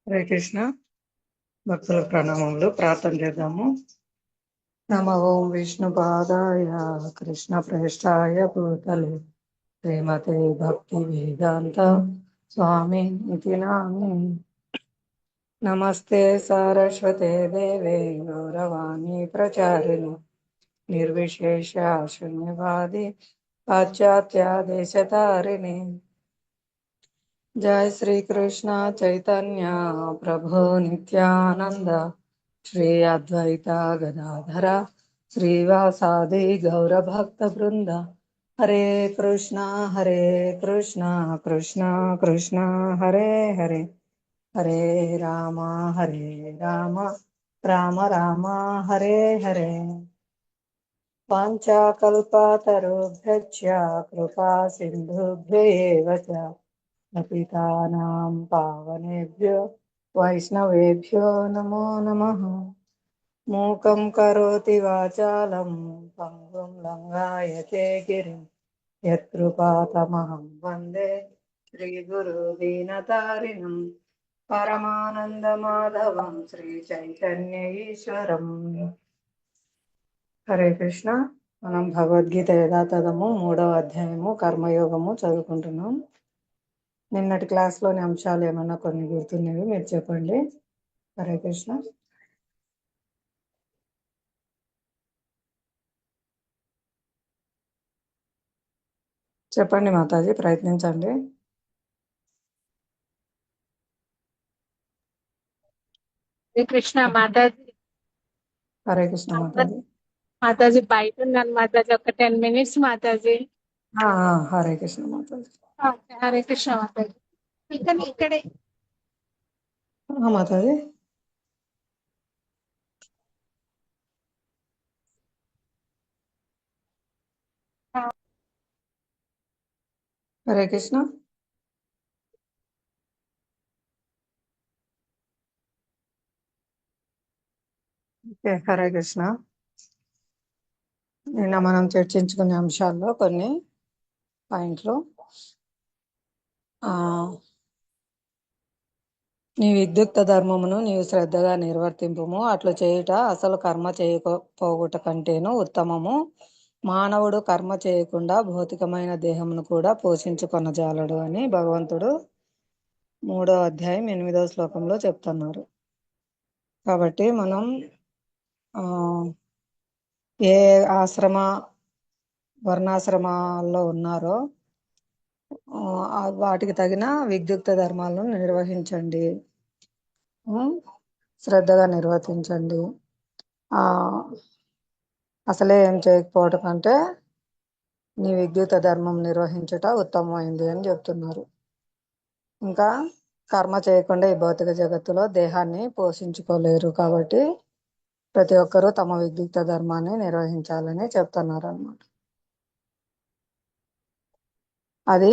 హరే కృష్ణ. భక్తుల ప్రణామములు. ప్రార్థన చేద్దాము. నమ ఓం విష్ణు పాదాయ కృష్ణ ప్రేష్టాయ భూతలే శ్రీమతే భక్తి వేదాంత స్వామి ఇతి నామి. నమస్తే సారస్వతే దేవే గౌరవాణి ప్రచారిణి నిర్విశేష శూన్యవాది పాశ్చాత్య దేశతారిణి. जय श्री कृष्ण चैतन्य प्रभु नित्यानंद श्री अद्वैता गदाधर श्रीवासादि गौर भक्त वृंद. हरे कृष्णा कृष्णा कृष्णा हरे हरे, हरे राम राम राम हरे हरे. पांचाकल्पतरुभ्यश्च कृपा सिन्धुभ्येव च पतितानां पावनेभ्यो वैष्णवेभ्यो नमो नमः. मूकं करोति वाचालं पङ्गुं लङ्घयते गिरिं यत्कृपातमहं वन्दे श्रीगुरुदीनतारिणं परमानन्दमाधवं श्रीचैतन्य ईश्वरम्. హరే కృష్ణ. మనం భగవద్గీత యథాతథము 3వ అధ్యాయము కర్మయోగము చదువుకుంటున్నాం. నిన్నటి క్లాస్లోని అంశాలు ఏమన్నా కొన్ని గుర్తున్నవి మీరు చెప్పండి. హరే కృష్ణ. చెప్పండి మాతాజీ, ప్రయత్నించండి. హరే కృష్ణ మాతాజీ. హరే కృష్ణ మాతాజీ. మాతాజీ బయట ఉన్నాను మాతాజీ, ఒక 10 minutes మాతాజీ. హరే కృష్ణ మాతాజీ. హరే కృష్ణ మాతాజీ. ఇక్కడే మాతాజీ. హరే కృష్ణ. హరే కృష్ణ. నిన్న మనం చర్చించుకునే అంశాల్లో కొన్ని పాయింట్లు. నీ విద్యుక్త ధర్మమును నీవు శ్రద్ధగా నిర్వర్తింపుము, అట్లు చేయుట అసలు కర్మ చేయకపోవుట కంటేను ఉత్తమము. మానవుడు కర్మ చేయకుండా భౌతికమైన దేహమును కూడా పోషించుకొనజాలడు అని భగవంతుడు 3వ అధ్యాయం 8వ శ్లోకంలో చెప్తున్నారు. కాబట్టి మనం ఏ ఆశ్రమ వర్ణాశ్రమాల్లో ఉన్నారో వాటికి తగిన విద్యుక్త ధర్మాలను నిర్వహించండి, శ్రద్ధగా నిర్వర్తించండి. అసలే ఏం చేయకపోవటం కంటే నీ విద్యుక్త ధర్మం నిర్వహించుట ఉత్తమమైంది అని చెప్తున్నారు. ఇంకా కర్మ చేయకుండా ఈ భౌతిక జగత్తులో దేహాన్ని పోషించుకోలేరు. కాబట్టి ప్రతి ఒక్కరూ తమ విద్యుక్త ధర్మాన్ని నిర్వహించాలని చెప్తున్నారు అన్నమాట. అది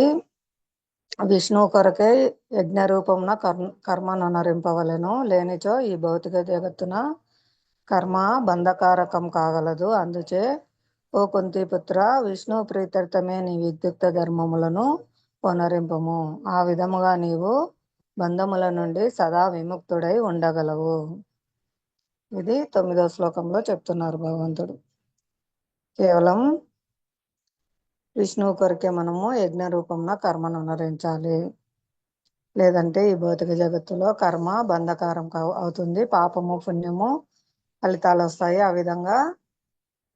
విష్ణువు కొరకే యజ్ఞ రూపమున కర్మను అనరింపవలెను, లేనిచో ఈ భౌతిక జగత్తున కర్మ బంధకారకం కాగలదు. అందుచే ఓ కుంతిపుత్ర, విష్ణు ప్రీత్యర్థమే నీ విద్యుక్త ధర్మములను పునరింపము. ఆ విధముగా నీవు బంధముల నుండి సదా విముక్తుడై ఉండగలవు. ఇది 9వ శ్లోకంలో చెప్తున్నారు భగవంతుడు. కేవలం విష్ణువు కొరకే మనము యజ్ఞ రూపంలో కర్మను అనుసరించాలి, లేదంటే ఈ భౌతిక జగత్తులో కర్మ బంధకారం అవుతుంది. పాపము పుణ్యము ఫలితాలు వస్తాయి. ఆ విధంగా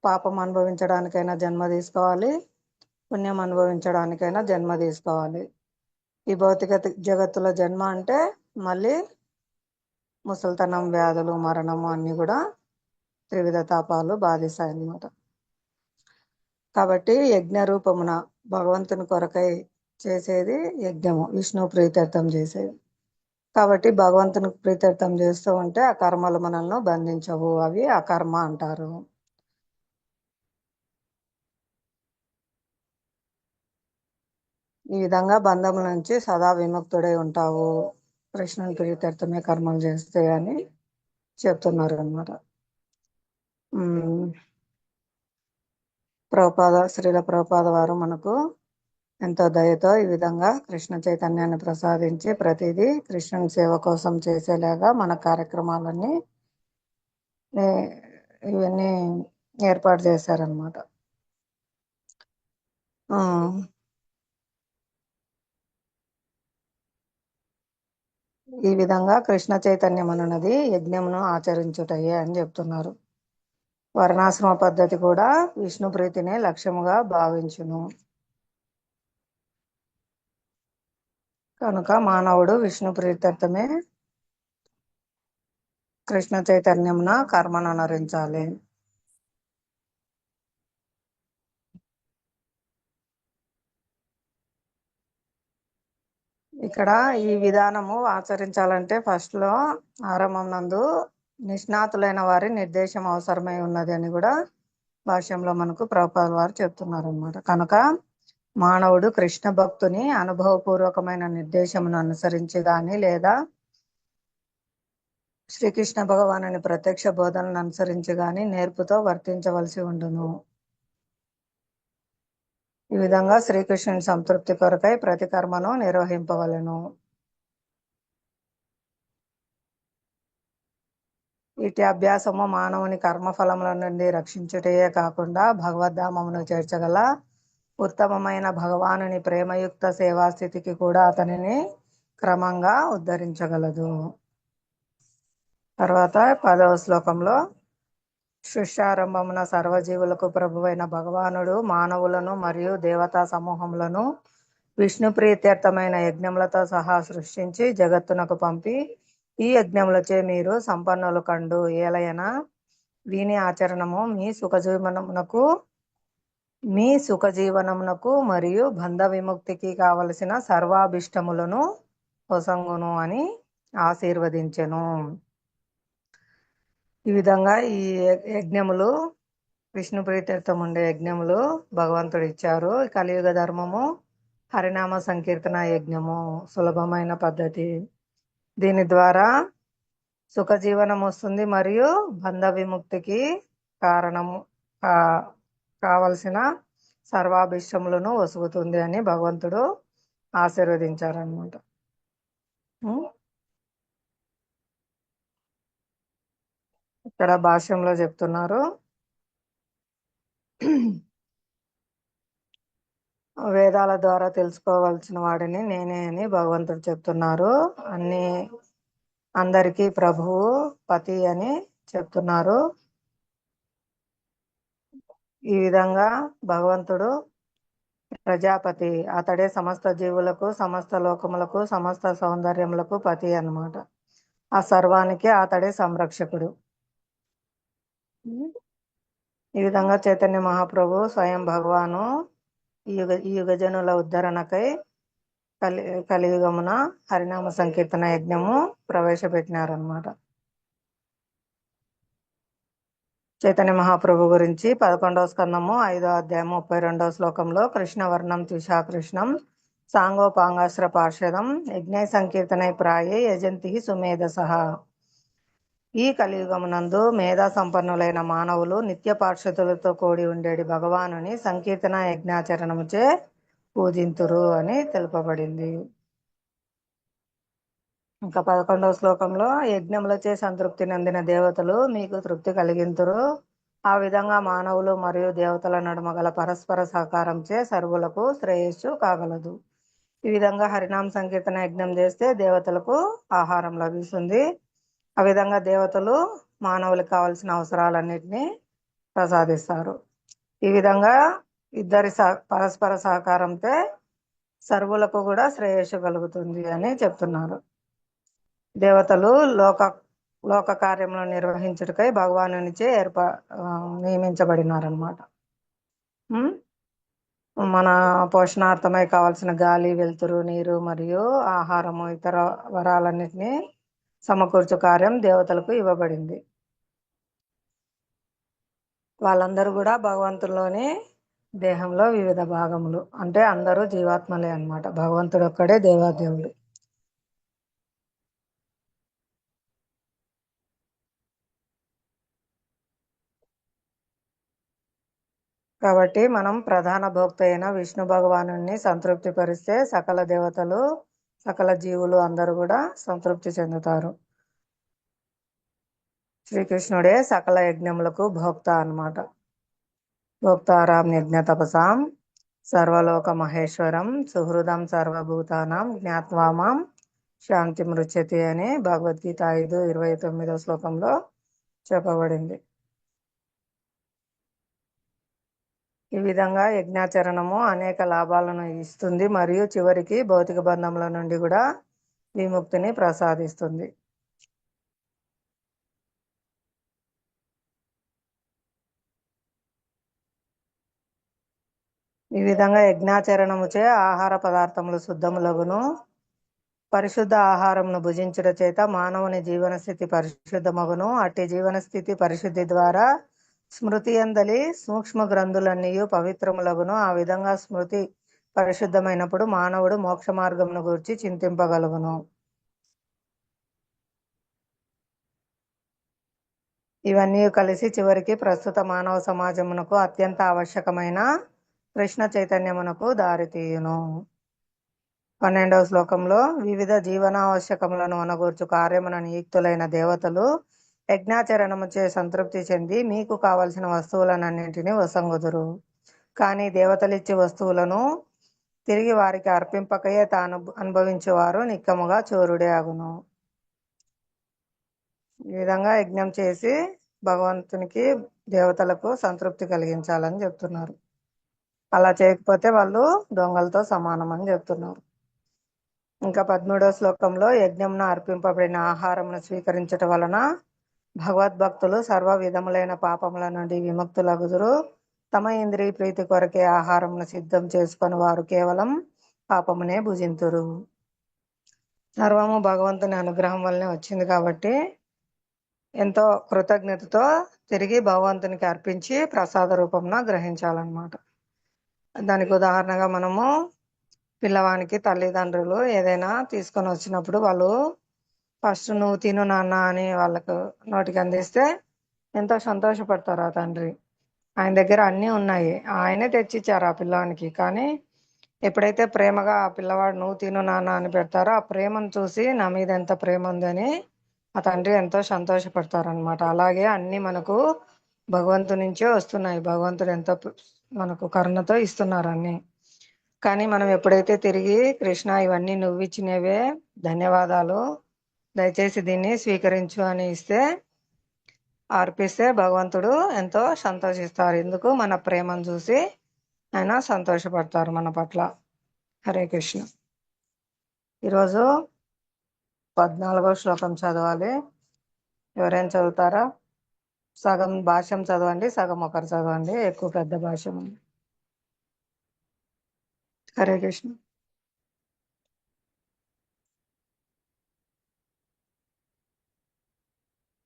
పాపం అనుభవించడానికైనా జన్మ తీసుకోవాలి, పుణ్యం అనుభవించడానికైనా జన్మ తీసుకోవాలి. ఈ భౌతిక జగత్తులో జన్మ అంటే మళ్ళీ ముసలితనం, వ్యాధులు, మరణము అన్నీ కూడా త్రివిధ తాపాలు బాధిస్తాయి అన్నమాట. కాబట్టి యజ్ఞ రూపమున భగవంతుని కొరకై చేసేది యజ్ఞము, విష్ణు ప్రీత్యర్థం చేసేది. కాబట్టి భగవంతునికి ప్రీత్యర్థం చేస్తూ ఉంటే ఆ కర్మలు మనల్ని బంధించవు, అవి అకర్మ అంటారు. ఈ విధంగా బంధముల నుంచి సదా విముక్తుడై ఉంటావు కృష్ణుని ప్రీత్యర్థమే కర్మలు చేస్తే అని చెప్తున్నారు అన్నమాట. శ్రీల ప్రభుపాద వారు మనకు ఎంతో దయతో ఈ విధంగా కృష్ణ చైతన్యాన్ని ప్రసాదించి ప్రతిదీ కృష్ణుని సేవ కోసం చేసేలాగా మన కార్యక్రమాలన్నీ ఇవన్నీ ఏర్పాటు చేశారనమాట. ఈ విధంగా కృష్ణ చైతన్యం అనున్నది యజ్ఞమును ఆచరించుటయే అని చెప్తున్నారు. వర్ణాశ్రమ పద్ధతి కూడా విష్ణు ప్రీతినే లక్ష్యముగా భావించును. కనుక మానవుడు విష్ణు ప్రీత్యర్థమే కృష్ణ చైతన్యమున కర్మను అనుసరించాలి. ఇక్కడ ఈ విధానము ఆచరించాలంటే ఫస్ట్ లో ఆరంభం నందు నిష్ణాతులైన వారి నిర్దేశం అవసరమై ఉన్నది అని కూడా భాష్యంలో మనకు ప్రభుపాద వారు చెప్తున్నారు అన్నమాట. కనుక మానవుడు కృష్ణ భక్తుని అనుభవపూర్వకమైన నిర్దేశమును అనుసరించి గాని లేదా శ్రీకృష్ణ భగవానుని ప్రత్యక్ష బోధనను అనుసరించి గాని నేర్పుతో వర్తించవలసి ఉండును. ఈ విధంగా శ్రీకృష్ణుని సంతృప్తి కొరకై ప్రతి కర్మను నిర్వహింపవలెను. ఇటు అభ్యాసము మానవుని కర్మఫలముల నుండి రక్షించుటయే కాకుండా భగవద్ధామమును చేర్చగల ఉత్తమమైన భగవానుని ప్రేమయుక్త సేవాస్థితికి కూడా అతనిని క్రమంగా ఉద్ధరించగలదు. తర్వాత 10వ శ్లోకంలో సృష్టారంభమున సర్వజీవులకు ప్రభువైన భగవానుడు మానవులను మరియు దేవతా సమూహములను విష్ణు ప్రీత్యర్థమైన యజ్ఞములతో సహా సృష్టించి జగత్తునకు పంపి ఈ యజ్ఞములచే మీరు సంపన్నులు కండు ఏలయన వీని ఆచరణము మీ సుఖజీవనమునకు మరియు బంధ విముక్తికి కావలసిన సర్వాభిష్టములను పొసంగును అని ఆశీర్వదించెను. ఈ విధంగా ఈ యజ్ఞములు విష్ణు ప్రీత్యర్థం ఉండే యజ్ఞములు భగవంతుడు ఇచ్చారు. కలియుగ ధర్మము హరినామ సంకీర్తన యజ్ఞము సులభమైన పద్ధతి. దీని ద్వారా సుఖజీవనం వస్తుంది మరియు బంధ విముక్తికి కారణము కావలసిన సర్వాభిష్టములను వసుగుతుంది అని భగవంతుడు ఆశీర్వదించారనమాట. ఇక్కడ భాష్యంలో చెప్తున్నారు, వేదాల ద్వారా తెలుసుకోవాల్సిన వాడిని నేనే అని భగవంతుడు చెప్తున్నారు. అందరికీ ప్రభువు పతి అని చెప్తున్నారు. ఈ విధంగా భగవంతుడు ప్రజాపతి, అతడే సమస్త జీవులకు, సమస్త లోకములకు, సమస్త సౌందర్యములకు పతి అన్నమాట. ఆ సర్వానికి అతడే సంరక్షకుడు. ఈ విధంగా చైతన్య మహాప్రభు స్వయం భగవాను ఈ యుగజనుల ఉద్ధరణకై కలియుగమున హరినామ సంకీర్తన యజ్ఞము ప్రవేశపెట్టినారనమాట. చైతన్య మహాప్రభు గురించి 11వ స్కందము 5వ అధ్యాయము 32వ శ్లోకంలో కృష్ణవర్ణం తుషా కృష్ణం సాంగోపాంగాశ్ర పార్షదం యజ్ఞ సంకీర్తనై ప్రాయే యజంతి సుమేధసః. ఈ కలియుగమునందు మేధా సంపన్నులైన మానవులు నిత్య పార్షదులతో కూడి ఉండేది భగవానుని సంకీర్తన యజ్ఞాచరణముచే పూజింతురు అని తెలుపబడింది. ఇంకా 11వ శ్లోకంలో యజ్ఞములచే సంతృప్తి నందిన దేవతలు మీకు తృప్తి కలిగింతురు. ఆ విధంగా మానవులు మరియు దేవతల నడుమ గల పరస్పర సహకారంచే సర్వులకు శ్రేయస్సు కాగలదు. ఈ విధంగా హరినామ సంకీర్తన యజ్ఞం చేస్తే దేవతలకు ఆహారం లభిస్తుంది. ఆ విధంగా దేవతలు మానవులకు కావాల్సిన అవసరాలన్నిటినీ ప్రసాదిస్తారు. ఈ విధంగా ఇద్దరి పరస్పర సహకారంతో సర్వులకు కూడా శ్రేయస్సు కలుగుతుంది అని చెప్తున్నారు. దేవతలు లోక కార్యములను నిర్వహించుటకై భగవానునిచే నియమించబడినారనమాట. మన పోషణార్థమై కావాల్సిన గాలి, వెలుతురు, నీరు మరియు ఆహారము, ఇతర వరాలన్నిటినీ సమకూర్చు కార్యం దేవతలకు ఇవ్వబడింది. వాళ్ళందరూ కూడా భగవంతుల్లోని దేహంలో వివిధ భాగములు, అంటే అందరూ జీవాత్మలే అన్నమాట. భగవంతుడు ఒక్కడే దేవాదేవుడు. కాబట్టి మనం ప్రధాన భోక్త అయిన విష్ణు భగవాను సంతృప్తి పరిస్తే సకల దేవతలు, సకల జీవులు అందరూ కూడా సంతృప్తి చెందుతారు. శ్రీకృష్ణుడే సకల యజ్ఞములకు భోక్త అన్నమాట. భోక్తారాం యజ్ఞ తపసాం సర్వలోక మహేశ్వరం సుహృదం సర్వభూతానాం జ్ఞాత్వా మాం శాంతి మృచ్యతి అని భగవద్గీత 5:29 శ్లోకంలో చెప్పబడింది. ఈ విధంగా యజ్ఞాచరణము అనేక లాభాలను ఇస్తుంది మరియు చివరికి భౌతిక బంధముల నుండి కూడా విముక్తిని ప్రసాదిస్తుంది. ఈ విధంగా యజ్ఞాచరణముచే ఆహార పదార్థములు శుద్ధములగును. పరిశుద్ధ ఆహారమును భుజించుట చేత మానవుని జీవన స్థితి పరిశుద్ధమగును. అట్టి జీవన స్థితి పరిశుద్ధి ద్వారా స్మృతి అందలి సూక్ష్మ గ్రంథులన్నీ పవిత్రములగును. ఆ విధంగా స్మృతి పరిశుద్ధమైనప్పుడు మానవుడు మోక్ష మార్గమును గురించి చింతింపగలుగును. ఇవన్నీ కలిసి చివరికి ప్రస్తుత మానవ సమాజమునకు అత్యంత ఆవశ్యకమైన కృష్ణ చైతన్యమునకు దారితీయును. 12వ శ్లోకంలో వివిధ జీవనావశ్యకములను అనగూర్చు కార్యమున నియుక్తులైన దేవతలు యజ్ఞాచరణముచే సంతృప్తి చెంది మీకు కావలసిన వస్తువులన్నింటినీ వసంగుదురు. కానీ దేవతలిచ్చి వస్తువులను తిరిగి వారికి అర్పింపకయే తాను అనుభవించేవారు నిక్కముగా చోరుడే అగును. ఈ విధంగా యజ్ఞం చేసి భగవంతునికి, దేవతలకు సంతృప్తి కలిగించాలని చెప్తున్నారు. అలా చేయకపోతే వాళ్ళు దొంగలతో సమానం అని చెప్తున్నారు. ఇంకా 13వ శ్లోకంలో యజ్ఞంన అర్పింపబడిన ఆహారమును స్వీకరించటం వలన భగవద్భక్తులు సర్వ విధములైన పాపముల నుండి విముక్తులగుదురు. తమ ఇంద్రియ ప్రీతి కొరకే ఆహారమును సిద్ధం చేసుకొని వారు కేవలం పాపమునే భుజింతురు. సర్వము భగవంతుని అనుగ్రహం వల్లనే వచ్చింది కాబట్టి ఎంతో కృతజ్ఞతతో తిరిగి భగవంతునికి అర్పించి ప్రసాద రూపంలో గ్రహించాలన్నమాట. దానికి ఉదాహరణగా మనము పిల్లవానికి తల్లిదండ్రులు ఏదైనా తీసుకొని వచ్చినప్పుడు వాళ్ళు ఫస్ట్ నువ్వు తిను నాన్న అని వాళ్ళకు నోటికి అందిస్తే ఎంతో సంతోషపడతారు ఆ తండ్రి. ఆయన దగ్గర అన్నీ ఉన్నాయి, ఆయనే తెచ్చిచ్చారు ఆ పిల్లవానికి. కానీ ఎప్పుడైతే ప్రేమగా ఆ పిల్లవాడు నువ్వు తిను నాన్న అని పెడతారో ఆ ప్రేమను చూసి నా మీద ఎంత ప్రేమ ఉందని ఆ తండ్రి ఎంతో సంతోషపడతారు అనమాట. అలాగే అన్ని మనకు భగవంతుడి నుంచే వస్తున్నాయి. భగవంతుడు ఎంతో మనకు కరుణతో ఇస్తున్నారు అన్ని. కానీ మనం ఎప్పుడైతే తిరిగి కృష్ణ ఇవన్నీ నువ్వు ఇచ్చినవే, ధన్యవాదాలు, దయచేసి దీన్ని స్వీకరించు అని ఇస్తే, అర్పిస్తే భగవంతుడు ఎంతో సంతోషిస్తారు. ఎందుకు? మన ప్రేమను చూసి ఆయన సంతోషపడతారు మన పట్ల. హరే కృష్ణ. ఈరోజు 14వ శ్లోకం చదవాలి. ఎవరైనా చదువుతారా? సగం భాష్యం చదవండి, సగం ఒకరు చదవండి, ఎక్కువ పెద్ద భాష్యం. హరే కృష్ణ.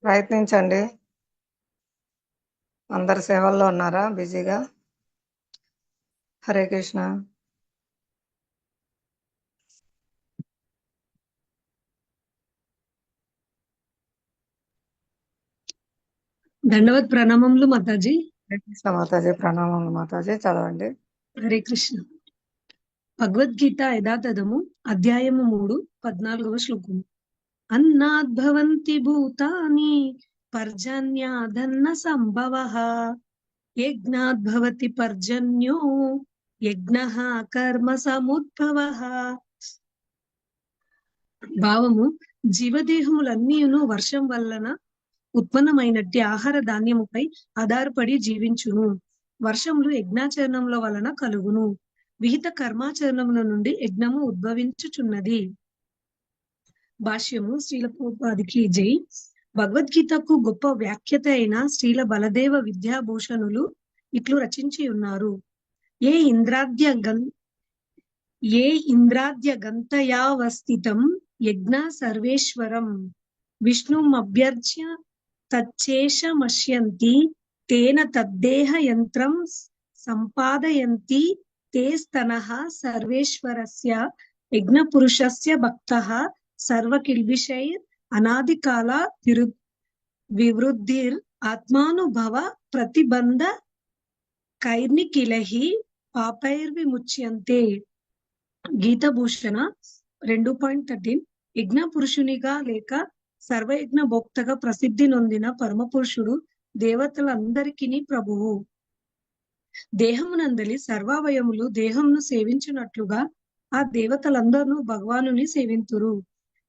ప్రయత్నించండి. అందరు సేవల్లో ఉన్నారా బిజీగా? హరే కృష్ణ. దండవత్ ప్రణామములు మాతాజీ. హరే కృష్ణ మాతాజీ. ప్రణామములు మాతాజీ. చదవండి. హరే కృష్ణ. భగవద్గీత యథాతథము అధ్యాయము 3 14వ శ్లోకము. అన్నాద్భవంతి భూతాని పర్జన్యాదన్న సంభవః యజ్ఞాద్భవతి పర్జన్యో యజ్ఞః కర్మ సముద్భవః. భావము: జీవదేహములన్నీయును వర్షం వలన ఉత్పన్నమైనట్టి ఆహార ధాన్యముపై ఆధారపడి జీవించును. వర్షములు యజ్ఞాచరణముల వలన కలుగును. విహిత కర్మాచరణముల నుండి యజ్ఞము ఉద్భవించుచున్నది. భాష్యము. శ్రీల ప్రభుపాదికి జై. భగవద్గీతకు గొప్ప వ్యాఖ్యత అయిన శ్రీల బలదేవ విద్యాభూషణులు ఇట్లు రచించి ఉన్నారు. ఏ ఇంద్రాద్య గంతయావస్థితం యజ్ఞ సర్వేశ్వరం విష్ణుమభ్యర్చ్య తచ్చేషమశ్యంతి తేన తద్దేహ యంత్రం సంపాదయంతి తే స్తనః సర్వేశ్వరస్య యజ్ఞపురుషస్య భక్తః సర్వకిల్బిషైర్ అనాదికాల వివృద్ధిర్ ఆత్మానుభవ ప్రతిబంధ కైర్నిఖిలైః పాపైర్విముచ్యంతే. గీతభూషణ 2.13. యజ్ఞ పురుషునిగా లేక సర్వయజ్ఞ భోక్తగా ప్రసిద్ధి నొందిన పరమపురుషుడు దేవతలందరికీ ప్రభువు. దేహమునందలి సర్వావయములు దేహమును సేవించున్నట్లుగా ఆ దేవతలందరూ భగవానుని సేవింతురు.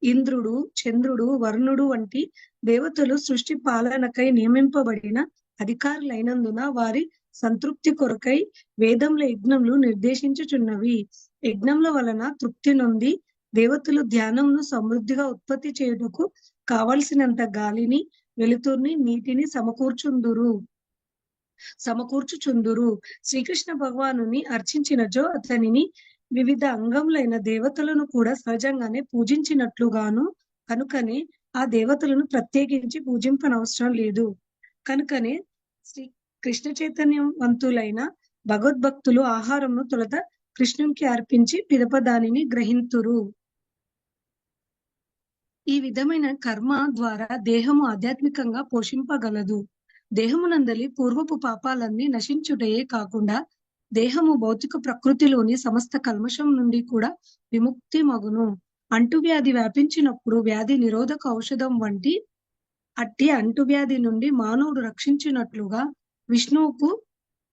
ఇంద్రుడు, చంద్రుడు, వరుణుడు వంటి దేవతలు సృష్టి పాలనకై నియమింపబడిన అధికారులైనందున వారి సంతృప్తి కొరకై వేదముల యజ్ఞములు నిర్దేశించుచున్నవి. యజ్ఞముల వలన తృప్తి నొంది దేవతలు ధ్యానమును సమృద్ధిగా ఉత్పత్తి చేయుటకు కావలసినంత గాలిని, వెలుతుర్ని, నీటిని సమకూర్చుచుందురు. శ్రీకృష్ణ భగవానుని అర్చించినచో అతనిని వివిధ అంగములైన దేవతలను కూడా సహజంగానే పూజించినట్లుగాను, కనుకనే ఆ దేవతలను ప్రత్యేకించి పూజింపనవసరం లేదు. కనుకనే శ్రీ కృష్ణ చైతన్యవంతులైన భగవద్భక్తులు ఆహారమును తొలుత కృష్ణునికి అర్పించి పిదప దానిని గ్రహింతురు. ఈ విధమైన కర్మ ద్వారా దేహము ఆధ్యాత్మికంగా పోషింపగలదు. దేహమునందలి పూర్వపు పాపాలన్నీ నశించుటయే కాకుండా దేహము భౌతిక ప్రకృతిలోని సమస్త కల్మషం నుండి కూడా విముక్తి మగును. అంటువ్యాధి వ్యాపించినప్పుడు వ్యాధి నిరోధక ఔషధం వంటి అట్టి అంటువ్యాధి నుండి మానవుడు రక్షించినట్లుగా విష్ణువుకు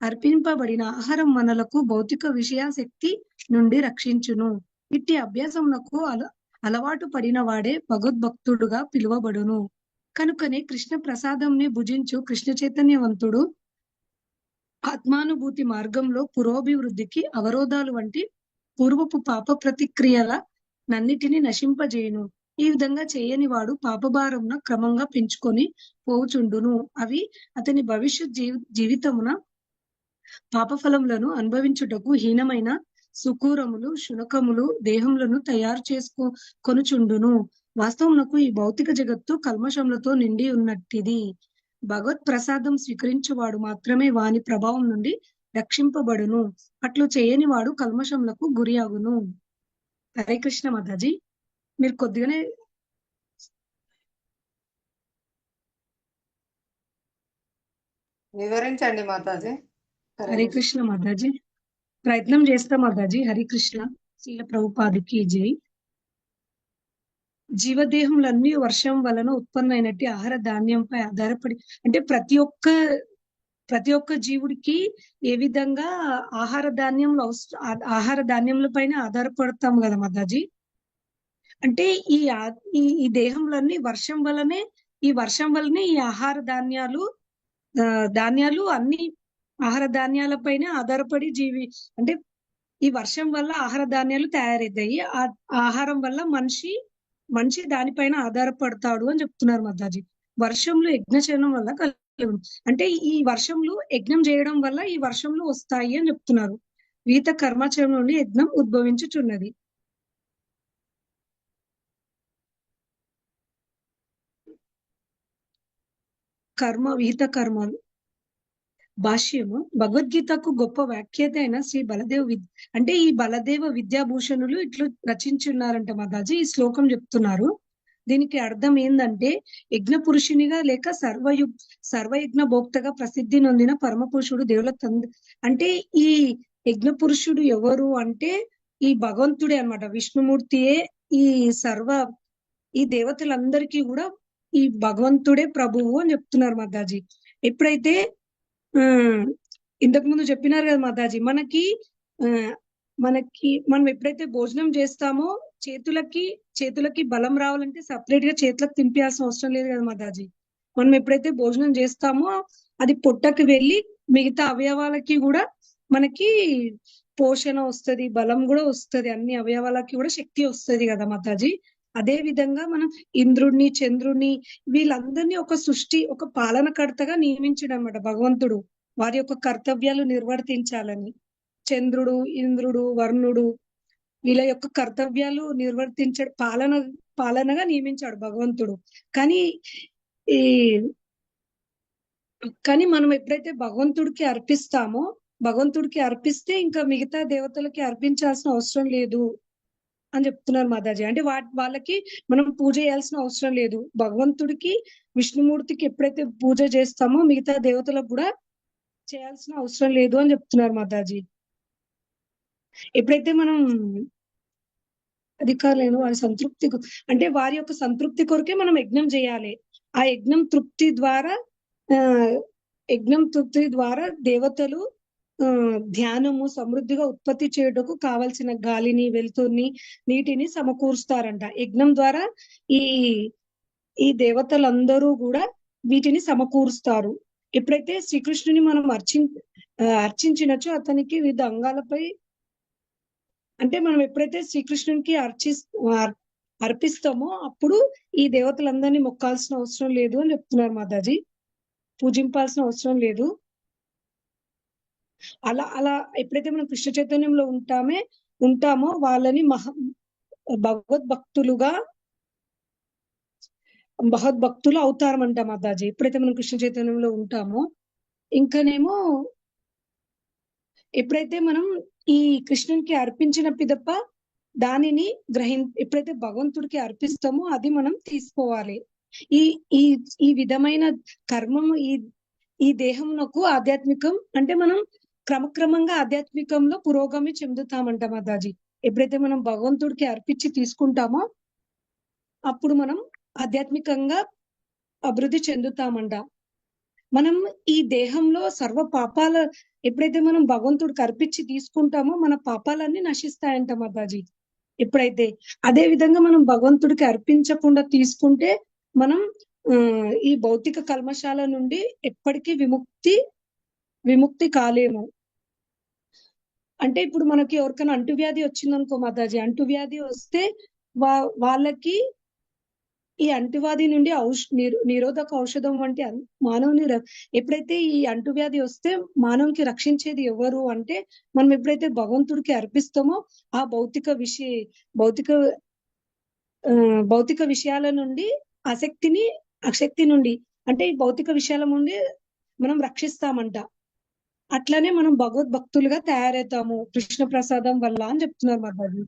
అర్పింపబడిన ఆహారం మనలకు భౌతిక విషయాశక్తి నుండి రక్షించును. ఇట్టి అభ్యాసమునకు అలవాటు పడిన వాడే భగవద్భక్తుడుగా పిలువబడును. కనుకనే కృష్ణ ప్రసాదంని భుజించు కృష్ణ చైతన్యవంతుడు ఆత్మానుభూతి మార్గంలో పురోభివృద్ధికి అవరోధాలు వంటి పూర్వపు పాప ప్రతిక్రియల నన్నిటిని నశింపజేయును. ఈ విధంగా చేయని వాడు పాపభారమున క్రమంగా పెంచుకొని పోవుచుండును. అవి అతని భవిష్యత్ జీవితమున పాపఫలములను అనుభవించుటకు హీనమైన సుకూరములు, శునకములు దేహములను తయారు కొనుచుండును. వాస్తవమునకు ఈ భౌతిక జగత్తు కల్మషములతో నిండి ఉన్నట్టిది. భగవత్ ప్రసాదం స్వీకరించువాడు మాత్రమే వాని ప్రభావం నుండి రక్షింపబడును. అట్లు చేయని వాడు కల్మషములకు గురి అగును. హరే కృష్ణ మాతాజీ. మీరు కొద్దిగానే వివరించండి మాతాజీ. హరే కృష్ణ మాతాజీ. ప్రయత్నం చేస్తా మాతాజీ. హరి కృష్ణ. శ్రీల ప్రభుపాదికి జై. జీవదేహములన్నీ వర్షం వలన ఉత్పన్నమైనట్టి ఆహార ధాన్యంపై ఆధారపడి, అంటే ప్రతి ఒక్క జీవుడికి ఏ విధంగా ఆహార ధాన్యముల పైన ఆధారపడతాం కదా మాతాజీ. అంటే ఈ దేహంలన్నీ వర్షం వల్లనే ఈ ఆహార ధాన్యాలు అన్ని ఆహార ధాన్యాల పైన ఆధారపడి అంటే ఈ వర్షం వల్ల ఆహార ధాన్యాలు తయారవుతాయి. ఆ ఆహారం వల్ల మనిషి దానిపైన ఆధారపడతాడు అని చెప్తున్నారు మాతాజీ. వర్షంలో యజ్ఞచరణం వల్ల అంటే ఈ వర్షంలో యజ్ఞం చేయడం వల్ల ఈ వర్షంలో వస్తాయి అని చెప్తున్నారు. విహిత కర్మాచరణం నుండి యజ్ఞం ఉద్భవించుచున్నది. విహిత కర్మలు. భాష్యము. భగవద్గీతకు గొప్ప వ్యాఖ్యాత అయిన శ్రీ అంటే ఈ బలదేవ విద్యాభూషణులు ఇట్లు రచించున్నారంట మాతాజీ. ఈ శ్లోకం చెప్తున్నారు. దీనికి అర్థం ఏంటంటే యజ్ఞ పురుషునిగా లేక సర్వయజ్ఞ భోక్తగా ప్రసిద్ధి నొందిన పరమ పురుషుడు దేవుల అంటే ఈ యజ్ఞ పురుషుడు ఎవరు అంటే ఈ భగవంతుడే అన్నమాట. విష్ణుమూర్తియే ఈ దేవతలందరికీ కూడా ఈ భగవంతుడే ప్రభువు అని చెప్తున్నారు మాతాజీ. ఎప్పుడైతే ఇంతకు ముందు చెప్పినారు కదా మాతాజీ, మనం ఎప్పుడైతే భోజనం చేస్తామో చేతులకి బలం రావాలంటే సపరేట్ గా చేతులకు తింపాల్సిన అవసరం లేదు కదా మాతాజీ. మనం ఎప్పుడైతే భోజనం చేస్తామో అది పొట్టకి వెళ్ళి మిగతా అవయవాలకి కూడా మనకి పోషణ వస్తది, బలం కూడా వస్తది, అన్ని అవయవాలకి కూడా శక్తి వస్తది కదా మాతాజీ. అదే విధంగా మనం ఇంద్రుడిని, చంద్రుడిని, వీళ్ళందరినీ ఒక సృష్టి, ఒక పాలనకర్తగా నియమించడం అన్నమాట భగవంతుడు, వారి యొక్క కర్తవ్యాలు నిర్వర్తించాలని. చంద్రుడు, ఇంద్రుడు, వరుణుడు, వీళ్ళ యొక్క కర్తవ్యాలు నిర్వర్తించ పాలనగా నియమించాడు భగవంతుడు. కానీ ఈ కానీ మనం ఎప్పుడైతే భగవంతుడికి అర్పిస్తే ఇంకా మిగతా దేవతలకి అర్పించాల్సిన అవసరం లేదు అని చెప్తున్నారు మాతాజీ. అంటే వాళ్ళకి మనం పూజ చేయాల్సిన అవసరం లేదు. భగవంతుడికి, విష్ణుమూర్తికి ఎప్పుడైతే పూజ చేస్తామో మిగతా దేవతలకు కూడా చేయాల్సిన అవసరం లేదు అని చెప్తున్నారు మాతాజీ. ఎప్పుడైతే మనం అధికారులను వారి సంతృప్తి అంటే వారి యొక్క సంతృప్తి కొరకే మనం యజ్ఞం చేయాలి. ఆ యజ్ఞం తృప్తి ద్వారా దేవతలు ధ్యానము సమృద్ధిగా ఉత్పత్తి చేయటకు కావలసిన గాలిని, వెలుతుర్ని, నీటిని సమకూరుస్తారంట. యజ్ఞం ద్వారా ఈ ఈ దేవతలందరూ కూడా వీటిని సమకూరుస్తారు. ఎప్పుడైతే శ్రీకృష్ణుని మనం అర్చించినచో అతనికి వివిధ అంగాలపై, అంటే మనం ఎప్పుడైతే శ్రీకృష్ణునికి అర్పిస్తామో అప్పుడు ఈ దేవతలందరినీ మొక్కాల్సిన అవసరం లేదు అని చెప్తున్నారు మాతాజీ. పూజింపాల్సిన అవసరం లేదు. అలా ఎప్పుడైతే మనం కృష్ణ చైతన్యంలో ఉంటామో వాళ్ళని భగవద్భక్తులు అవుతారమంట మాతాజీ. ఎప్పుడైతే మనం కృష్ణ చైతన్యంలో ఉంటామో. ఇంకానేమో ఎప్పుడైతే మనం ఈ కృష్ణునికి అర్పించిన పిదప దానిని ఎప్పుడైతే భగవంతుడికి అర్పిస్తామో అది మనం తీసుకోవాలి. ఈ ఈ ఈ విధమైన కర్మము ఈ దేహంకు ఆధ్యాత్మికం, అంటే మనం క్రమక్రమంగా ఆధ్యాత్మికంలో పురోగమి చెందుతామంట మాతాజీ. ఎప్పుడైతే మనం భగవంతుడికి అర్పించి తీసుకుంటామో అప్పుడు మనం ఆధ్యాత్మికంగా అభివృద్ధి చెందుతామంట. మనం ఈ దేహంలో సర్వ ఎప్పుడైతే మనం భగవంతుడికి అర్పించి తీసుకుంటామో మన పాపాలన్నీ నశిస్తాయంట మాతాజీ. ఎప్పుడైతే అదే విధంగా మనం భగవంతుడికి అర్పించకుండా తీసుకుంటే మనం ఈ భౌతిక కల్మషాల నుండి ఎప్పటికీ విముక్తి కాలేము. అంటే ఇప్పుడు మనకి ఎవరికైనా అంటువ్యాధి వచ్చిందనుకో మాతాజీ, అంటువ్యాధి వస్తే వాళ్ళకి ఈ అంటువ్యాధి నుండి నిరోధక ఔషధం వంటి మానవుని ఎప్పుడైతే ఈ అంటువ్యాధి వస్తే మానవునికి రక్షించేది ఎవరు అంటే మనం ఎప్పుడైతే భగవంతుడికి అర్పిస్తామో ఆ భౌతిక విషయాల నుండి అశక్తి నుండి, అంటే ఈ భౌతిక విషయాల నుండి మనం రక్షిస్తామంట. అట్లనే మనం భగవద్భక్తులుగా తయారవుతాము కృష్ణ ప్రసాదం వల్ల అని చెప్తున్నారు మాతాజీ.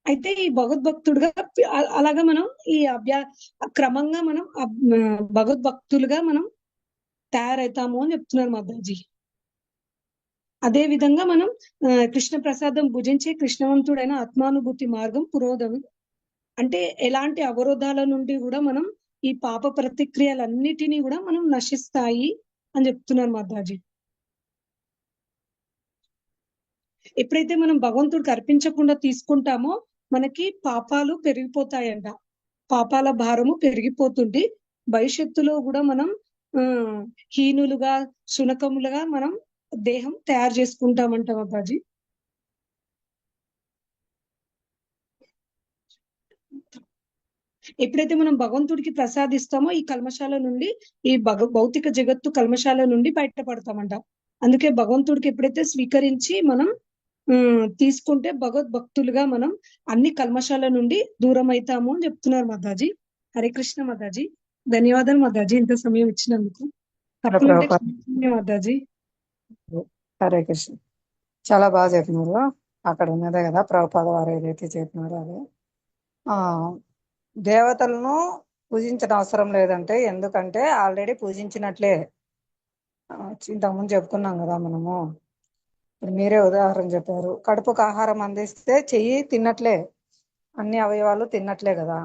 అయితే ఈ భగవద్భక్తుడుగా అలాగా మనం క్రమంగా మనం భగవద్భక్తులుగా మనం తయారవుతాము అని చెప్తున్నారు మాతాజీ. అదే విధంగా మనం కృష్ణ ప్రసాదం భుజించే కృష్ణవంతుడైన ఆత్మానుభూతి మార్గం పురోగమి, అంటే ఎలాంటి అవరోధాల నుండి కూడా మనం ఈ పాప ప్రతిక్రియలన్నిటినీ కూడా మనం నశిస్తాయి అని చెప్తున్నారు మాతాజీ. ఎప్పుడైతే మనం భగవంతుడికి అర్పించకుండా తీసుకుంటామో మనకి పాపాలు పెరిగిపోతాయంట. పాపాల భారము పెరిగిపోతుంది. భవిష్యత్తులో కూడా మనం హీనులుగా, శునకములుగా మనం దేహం తయారు చేసుకుంటామంట మాతాజీ. ఎప్పుడైతే మనం భగవంతుడికి ప్రసాదిస్తామో ఈ కల్మశాల నుండి, ఈ భౌతిక జగత్తు కల్మశాల నుండి బయటపడతామంట. అందుకే భగవంతుడికి ఎప్పుడైతే స్వీకరించి మనం తీసుకుంటే భగవద్భక్తులుగా మనం అన్ని కల్మశాల నుండి దూరం అవుతాము అని చెప్తున్నారు మాతాజీ. హరే కృష్ణ మాతాజీ. ధన్యవాదాలు మాతాజీ ఇంత సమయం ఇచ్చినందుకు. మాతాజీ. హరే కృష్ణ. చాలా బాగా చెప్పినారు. అక్కడ ఉన్నదే కదా ప్రభుపాద వారు ఏదైతే చెప్పినారో అదే. దేవతలను పూజించిన అవసరం లేదంటే, ఎందుకంటే ఆల్రెడీ పూజించినట్లే. ఇంతకుముందు చెప్పుకున్నాం కదా మనము. మీరే ఉదాహరణ చెప్పారు. కడుపుకు ఆహారం అందిస్తే చెయ్యి తిన్నట్లే, అన్ని అవయవాలు తిన్నట్లే కదా.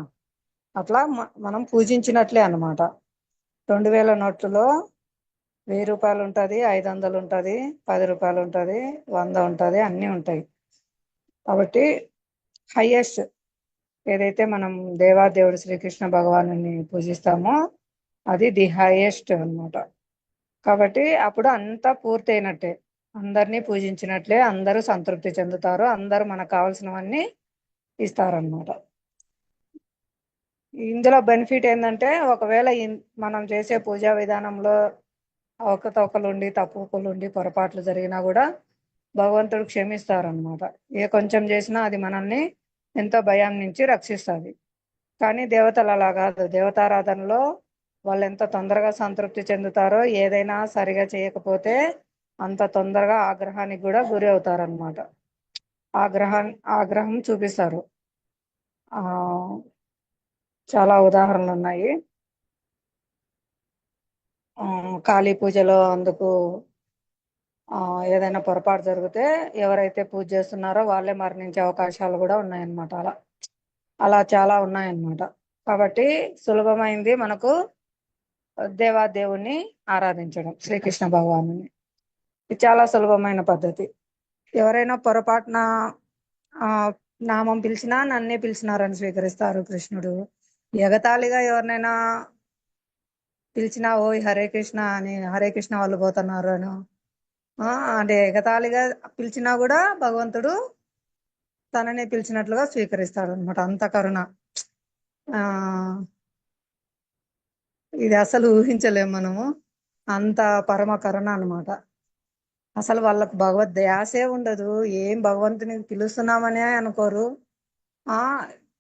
అట్లా మనం పూజించినట్లే అన్నమాట. 2000 నోట్లలో 1000 రూపాయలు ఉంటుంది, 500 ఉంటుంది, 10 రూపాయలు ఉంటుంది, 100 ఉంటుంది, అన్నీ ఉంటాయి. కాబట్టి హైయెస్ట్ ఏదైతే మనం దేవాదేవుడు శ్రీకృష్ణ భగవాను పూజిస్తామో అది ది హైయెస్ట్ అన్నమాట. కాబట్టి అప్పుడు అంతా పూర్తయినట్టే, అందరినీ పూజించినట్లే, అందరూ సంతృప్తి చెందుతారు, అందరూ మనకు కావాల్సినవన్నీ ఇస్తారనమాట. ఇందులో బెనిఫిట్ ఏంటంటే ఒకవేళ మనం చేసే పూజా విధానంలో అవకతవకలుండి తప్పులుండి పొరపాట్లు జరిగినా కూడా భగవంతుడు క్షమిస్తారనమాట. ఏ కొంచెం చేసినా అది మనల్ని ఎంతో భయం నుంచి రక్షిస్తుంది. కానీ దేవతలు అలా కాదు. దేవతారాధనలో వాళ్ళు ఎంత తొందరగా సంతృప్తి చెందుతారో, ఏదైనా సరిగా చేయకపోతే అంత తొందరగా ఆగ్రహానికి కూడా గురి అవుతారనమాట. ఆగ్రహం చూపిస్తారు. ఆ చాలా ఉదాహరణలు ఉన్నాయి. కాళీ పూజలో అందుకు ఏదైనా పొరపాటు జరిగితే ఎవరైతే పూజ చేస్తున్నారో వాళ్ళే మరణించే అవకాశాలు కూడా ఉన్నాయన్నమాట. అలా చాలా ఉన్నాయన్నమాట. కాబట్టి సులభమైంది మనకు దేవాదేవుణ్ణి ఆరాధించడం, శ్రీకృష్ణ భగవాను. ఇది చాలా సులభమైన పద్ధతి. ఎవరైనా పొరపాటున నామం పిలిచినా నన్నే పిలిచినారని స్వీకరిస్తారు కృష్ణుడు. ఎగతాళిగా ఎవరినైనా పిలిచినా ఓయ్ హరే కృష్ణ అని, హరే కృష్ణ వాళ్ళు పోతున్నారు అని అంటే ఎగతాళిగా పిలిచినా కూడా భగవంతుడు తననే పిలిచినట్లుగా స్వీకరిస్తాడు అనమాట. అంత కరుణ. ఇది అసలు ఊహించలేము మనము. అంత పరమ కరుణ అనమాట. అసలు వాళ్ళకు భగవద్ ధ్యాసే ఉండదు. ఏం భగవంతుని పిలుస్తున్నామనే అనుకోరు.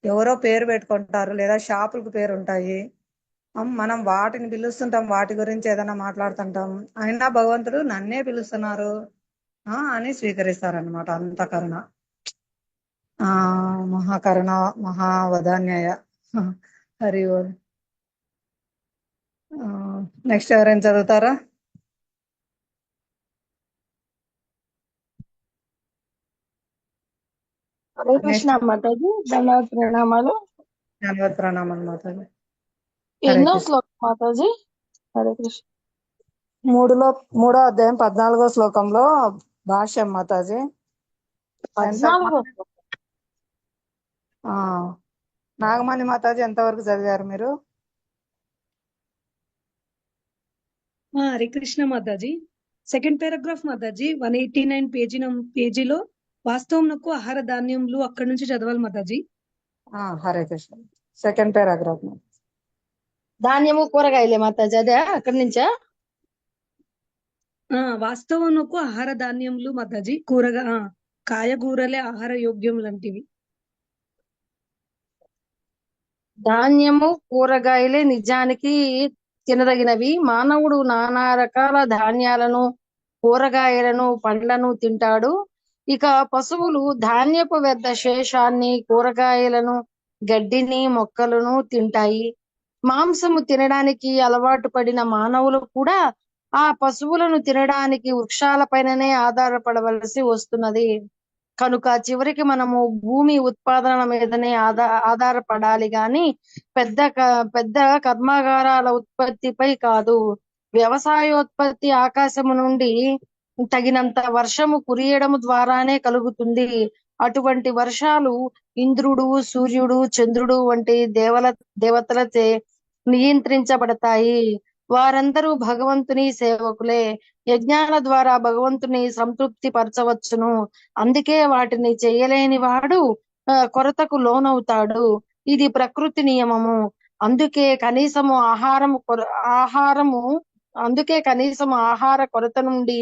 ఎవరో పేరు పెట్టుకుంటారు, లేదా షాపులకు పేరు ఉంటాయి, మనం వాటిని పిలుస్తుంటాం, వాటి గురించి ఏదైనా మాట్లాడుతుంటాం, అయినా భగవంతుడు నన్నే పిలుస్తున్నారు అని స్వీకరిస్తారనమాట. అంత కరుణ. మహాకరుణ మహావదాన్యాయ. హరి ఓం. నెక్స్ట్ ఎవరైనా చదువుతారా? హరే కృష్ణ మాతాజీ, ధన్యవాద ప్రణామాలు. ధన్యవాద ప్రణామాలు మాతాజీ. ఎన్నో శ్లోకం మాతాజీ? హరే కృష్ణ. 3వ అధ్యాయం 14వ శ్లోకంలో భాష్యం మాతాజీ. 14. నాగమణి మాతాజీ ఎంతవరకు చదివారు మీరు? హరే కృష్ణ మాతాజీ. సెకండ్ పారాగ్రాఫ్ మాతాజీ, 189 పేజీలో వాస్తవంకు ఆహార ధాన్యములు అక్కడి నుంచి చదవాలి మాతాజీ. హరే కృష్ణ. Second paragraph. ధాన్యము కూరగాయలే మాతాజీ, అదే అక్కడి నుంచా? వాస్తవంకు ఆహార ధాన్యములు మాతాజీ, కాయగూరలే ఆహార యోగ్యం లాంటివి. ధాన్యము కూరగాయలే నిజానికి తినదగినవి. మానవుడు నానా రకాల ధాన్యాలను, కూరగాయలను, పండ్లను తింటాడు. ఇక పశువులు ధాన్యపు వ్యర్థ శేషాన్ని, కూరగాయలను, గడ్డిని, మొక్కలను తింటాయి. మాంసము తినడానికి అలవాటు పడిన మానవులు కూడా ఆ పశువులను తినడానికి వృక్షాలపైననే ఆధారపడవలసి వస్తున్నది. కనుక చివరికి మనము భూమి ఉత్పాదన మీదనే ఆధారపడాలి గాని పెద్ద కర్మాగారాల ఉత్పత్తిపై కాదు. వ్యవసాయోత్పత్తి ఆకాశము నుండి తగినంత వర్షము కురియడం ద్వారానే కలుగుతుంది. అటువంటి వర్షాలు ఇంద్రుడు, సూర్యుడు, చంద్రుడు వంటి దేవతలచే నియంత్రించబడతాయి. వారందరూ భగవంతుని సేవకులే. యజ్ఞాల ద్వారా భగవంతుని సంతృప్తి పరచవచ్చును. అందుకే వాటిని చేయలేని వాడు కొరతకు లోనవుతాడు. ఇది ప్రకృతి నియమము. అందుకే కనీసము ఆహార కొరత నుండి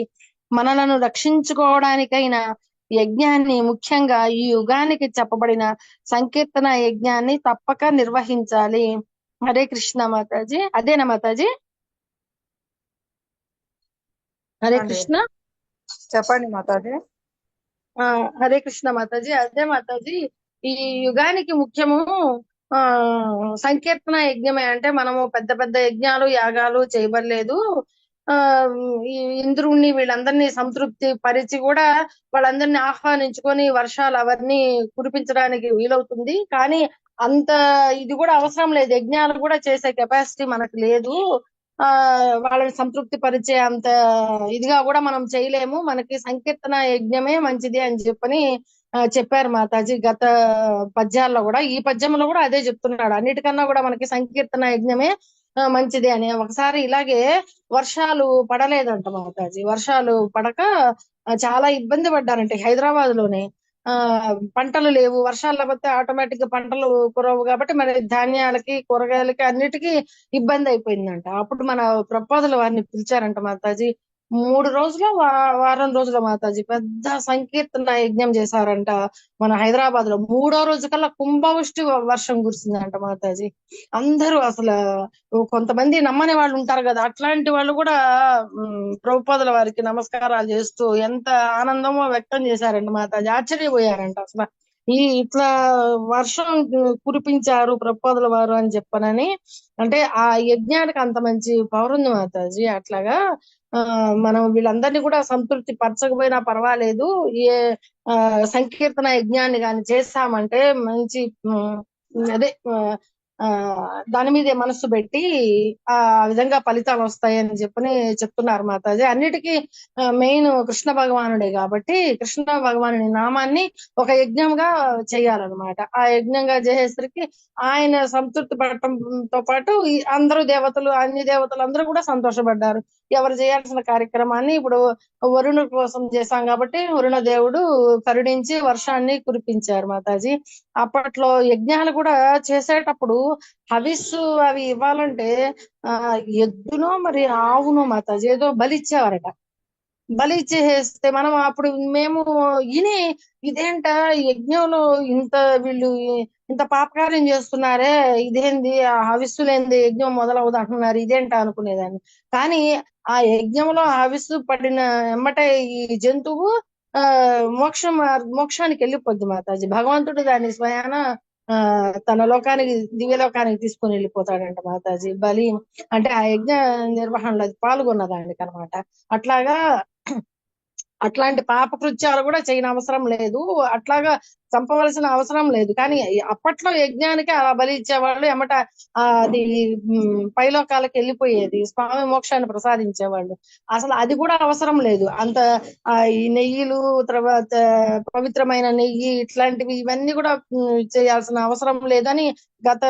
మనలను రక్షించుకోవడానికైనా యజ్ఞాన్ని, ముఖ్యంగా ఈ యుగానికి చెప్పబడిన సంకీర్తన యజ్ఞాన్ని తప్పక నిర్వహించాలి. హరే కృష్ణ మాతాజీ. అదేనా మాతాజీ? హరే కృష్ణ. చెప్పండి మాతాజీ. హరే కృష్ణ మాతాజీ. అదే మాతాజీ, ఈ యుగానికి ముఖ్యము సంకీర్తన యజ్ఞమే. అంటే మనము పెద్ద పెద్ద యజ్ఞాలు, యాగాలు చేయబడలేదు. ఈ ఇంద్రుణ్ణి వీళ్ళందరినీ సంతృప్తి పరిచి కూడా వాళ్ళందరినీ ఆహ్వానించుకొని వర్షాలు అవన్నీ కురిపించడానికి వీలవుతుంది. కానీ అంత ఇది కూడా అవసరం లేదు. యజ్ఞాలు కూడా చేసే కెపాసిటీ మనకు లేదు. వాళ్ళని సంతృప్తి పరిచే అంత ఇదిగా కూడా మనం చేయలేము. మనకి సంకీర్తన యజ్ఞమే మంచిది అని చెప్పని చెప్పారు మాతాజీ గత పద్యాల్లో కూడా. ఈ పద్యంలో కూడా అదే చెప్తున్నాడు. అన్నిటికన్నా కూడా మనకి సంకీర్తన యజ్ఞమే మంచిది అని. ఒకసారి ఇలాగే వర్షాలు పడలేదంట మాతాజీ. వర్షాలు పడక చాలా ఇబ్బంది పడ్డారంట హైదరాబాద్ లోనే. పంటలు లేవు, వర్షాలు లేకపోతే ఆటోమేటిక్ గా పంటలు కురవు కాబట్టి మరి ధాన్యాలకి కూరగాయలకి అన్నిటికీ ఇబ్బంది అయిపోయిందంట. అప్పుడు మన ప్రపోజల్ వారిని పిలిచారంట మాతాజీ. 3 రోజులు వారం రోజుల మాతాజీ పెద్ద సంకీర్తన యజ్ఞం చేశారంట మన హైదరాబాద్ లో. 3వ రోజు కల్లా కుంభవృష్టి వర్షం కురిసిందంట మాతాజీ. అందరూ అసలు కొంతమంది నమ్మని వాళ్ళు ఉంటారు కదా, అట్లాంటి వాళ్ళు కూడా ప్రభుపాదుల వారికి నమస్కారాలు చేస్తూ ఎంత ఆనందమో వ్యక్తం చేశారంట మాతాజీ. ఆశ్చర్యపోయారంట అసలు ఇట్లా వర్షం కురిపించారు ప్రభుపాదుల వారు అని చెప్పనని. అంటే ఆ యజ్ఞానికి అంత మంచి పవర్ ఉంది మాతాజీ. అట్లాగా మనం వీళ్ళందరినీ కూడా సంతృప్తి పరచకపోయినా పర్వాలేదు, ఏ సంకీర్తన యజ్ఞాన్ని కానీ చేస్తామంటే మంచి అదే దాని మీదే మనస్సు పెట్టి ఆ విధంగా ఫలితాలు వస్తాయని చెప్పని చెప్తున్నారు మాతాజీ. అన్నిటికీ మెయిన్ కృష్ణ భగవానుడే కాబట్టి కృష్ణ భగవానుడి నామాన్ని ఒక యజ్ఞంగా చేయాలన్నమాట. ఆ యజ్ఞంగా చేసేసరికి ఆయన సంతృప్తి పడటంతో పాటు ఈ అందరూ దేవతలు, అన్ని దేవతలు అందరూ కూడా సంతోషపడ్డారు. ఎవరు చేయాల్సిన కార్యక్రమాన్ని ఇప్పుడు వరుణు కోసం చేశాం కాబట్టి వరుణ దేవుడు కరుణించి వర్షాన్ని కురిపించారు మాతాజీ. అప్పట్లో యజ్ఞాలు కూడా చేసేటప్పుడు హవిస్సు అవి ఇవ్వాలంటే ఎద్దునో మరి ఆవునో మాతాజీ ఏదో బలిచ్చేవారట. బలి ఇచ్చేస్తే మనం అప్పుడు మేము ఇదేంట యజ్ఞంలో వీళ్ళు ఇంత పాపకార్యం చేస్తున్నారే, ఇదేంది ఆ హవిస్సు లేనిది యజ్ఞం మొదలవుదు అంటున్నారు, ఇదేంట అనుకునేదాన్ని. కానీ ఆ యజ్ఞంలో హవిస్సు పడిన ఎమ్మటే ఈ జంతువు మోక్షానికి వెళ్ళిపోద్ది మాతాజీ. భగవంతుడు దాన్ని స్వయాన తన లోకానికి, దివ్యలోకానికి తీసుకొని వెళ్ళిపోతాడంట మాతాజీ. బలి అంటే ఆ యజ్ఞ నిర్వహణలో పాల్గొన్నదానికి అనమాట. అట్లాగా అట్లాంటి పాప కృత్యాలు కూడా చేయని అవసరం లేదు, అట్లాగా చంపవలసిన అవసరం లేదు. కానీ అప్పట్లో యజ్ఞానికి అలా బలి ఇచ్చేవాళ్ళు, ఎమ్మట అది పైలోకాలకు వెళ్ళిపోయేది, స్వామి మోక్షాన్ని ప్రసాదించేవాళ్ళు. అసలు అది కూడా అవసరం లేదు. అంత ఈ నెయ్యిలు, తర్వాత పవిత్రమైన నెయ్యి ఇట్లాంటివి ఇవన్నీ కూడా చేయాల్సిన అవసరం లేదని గత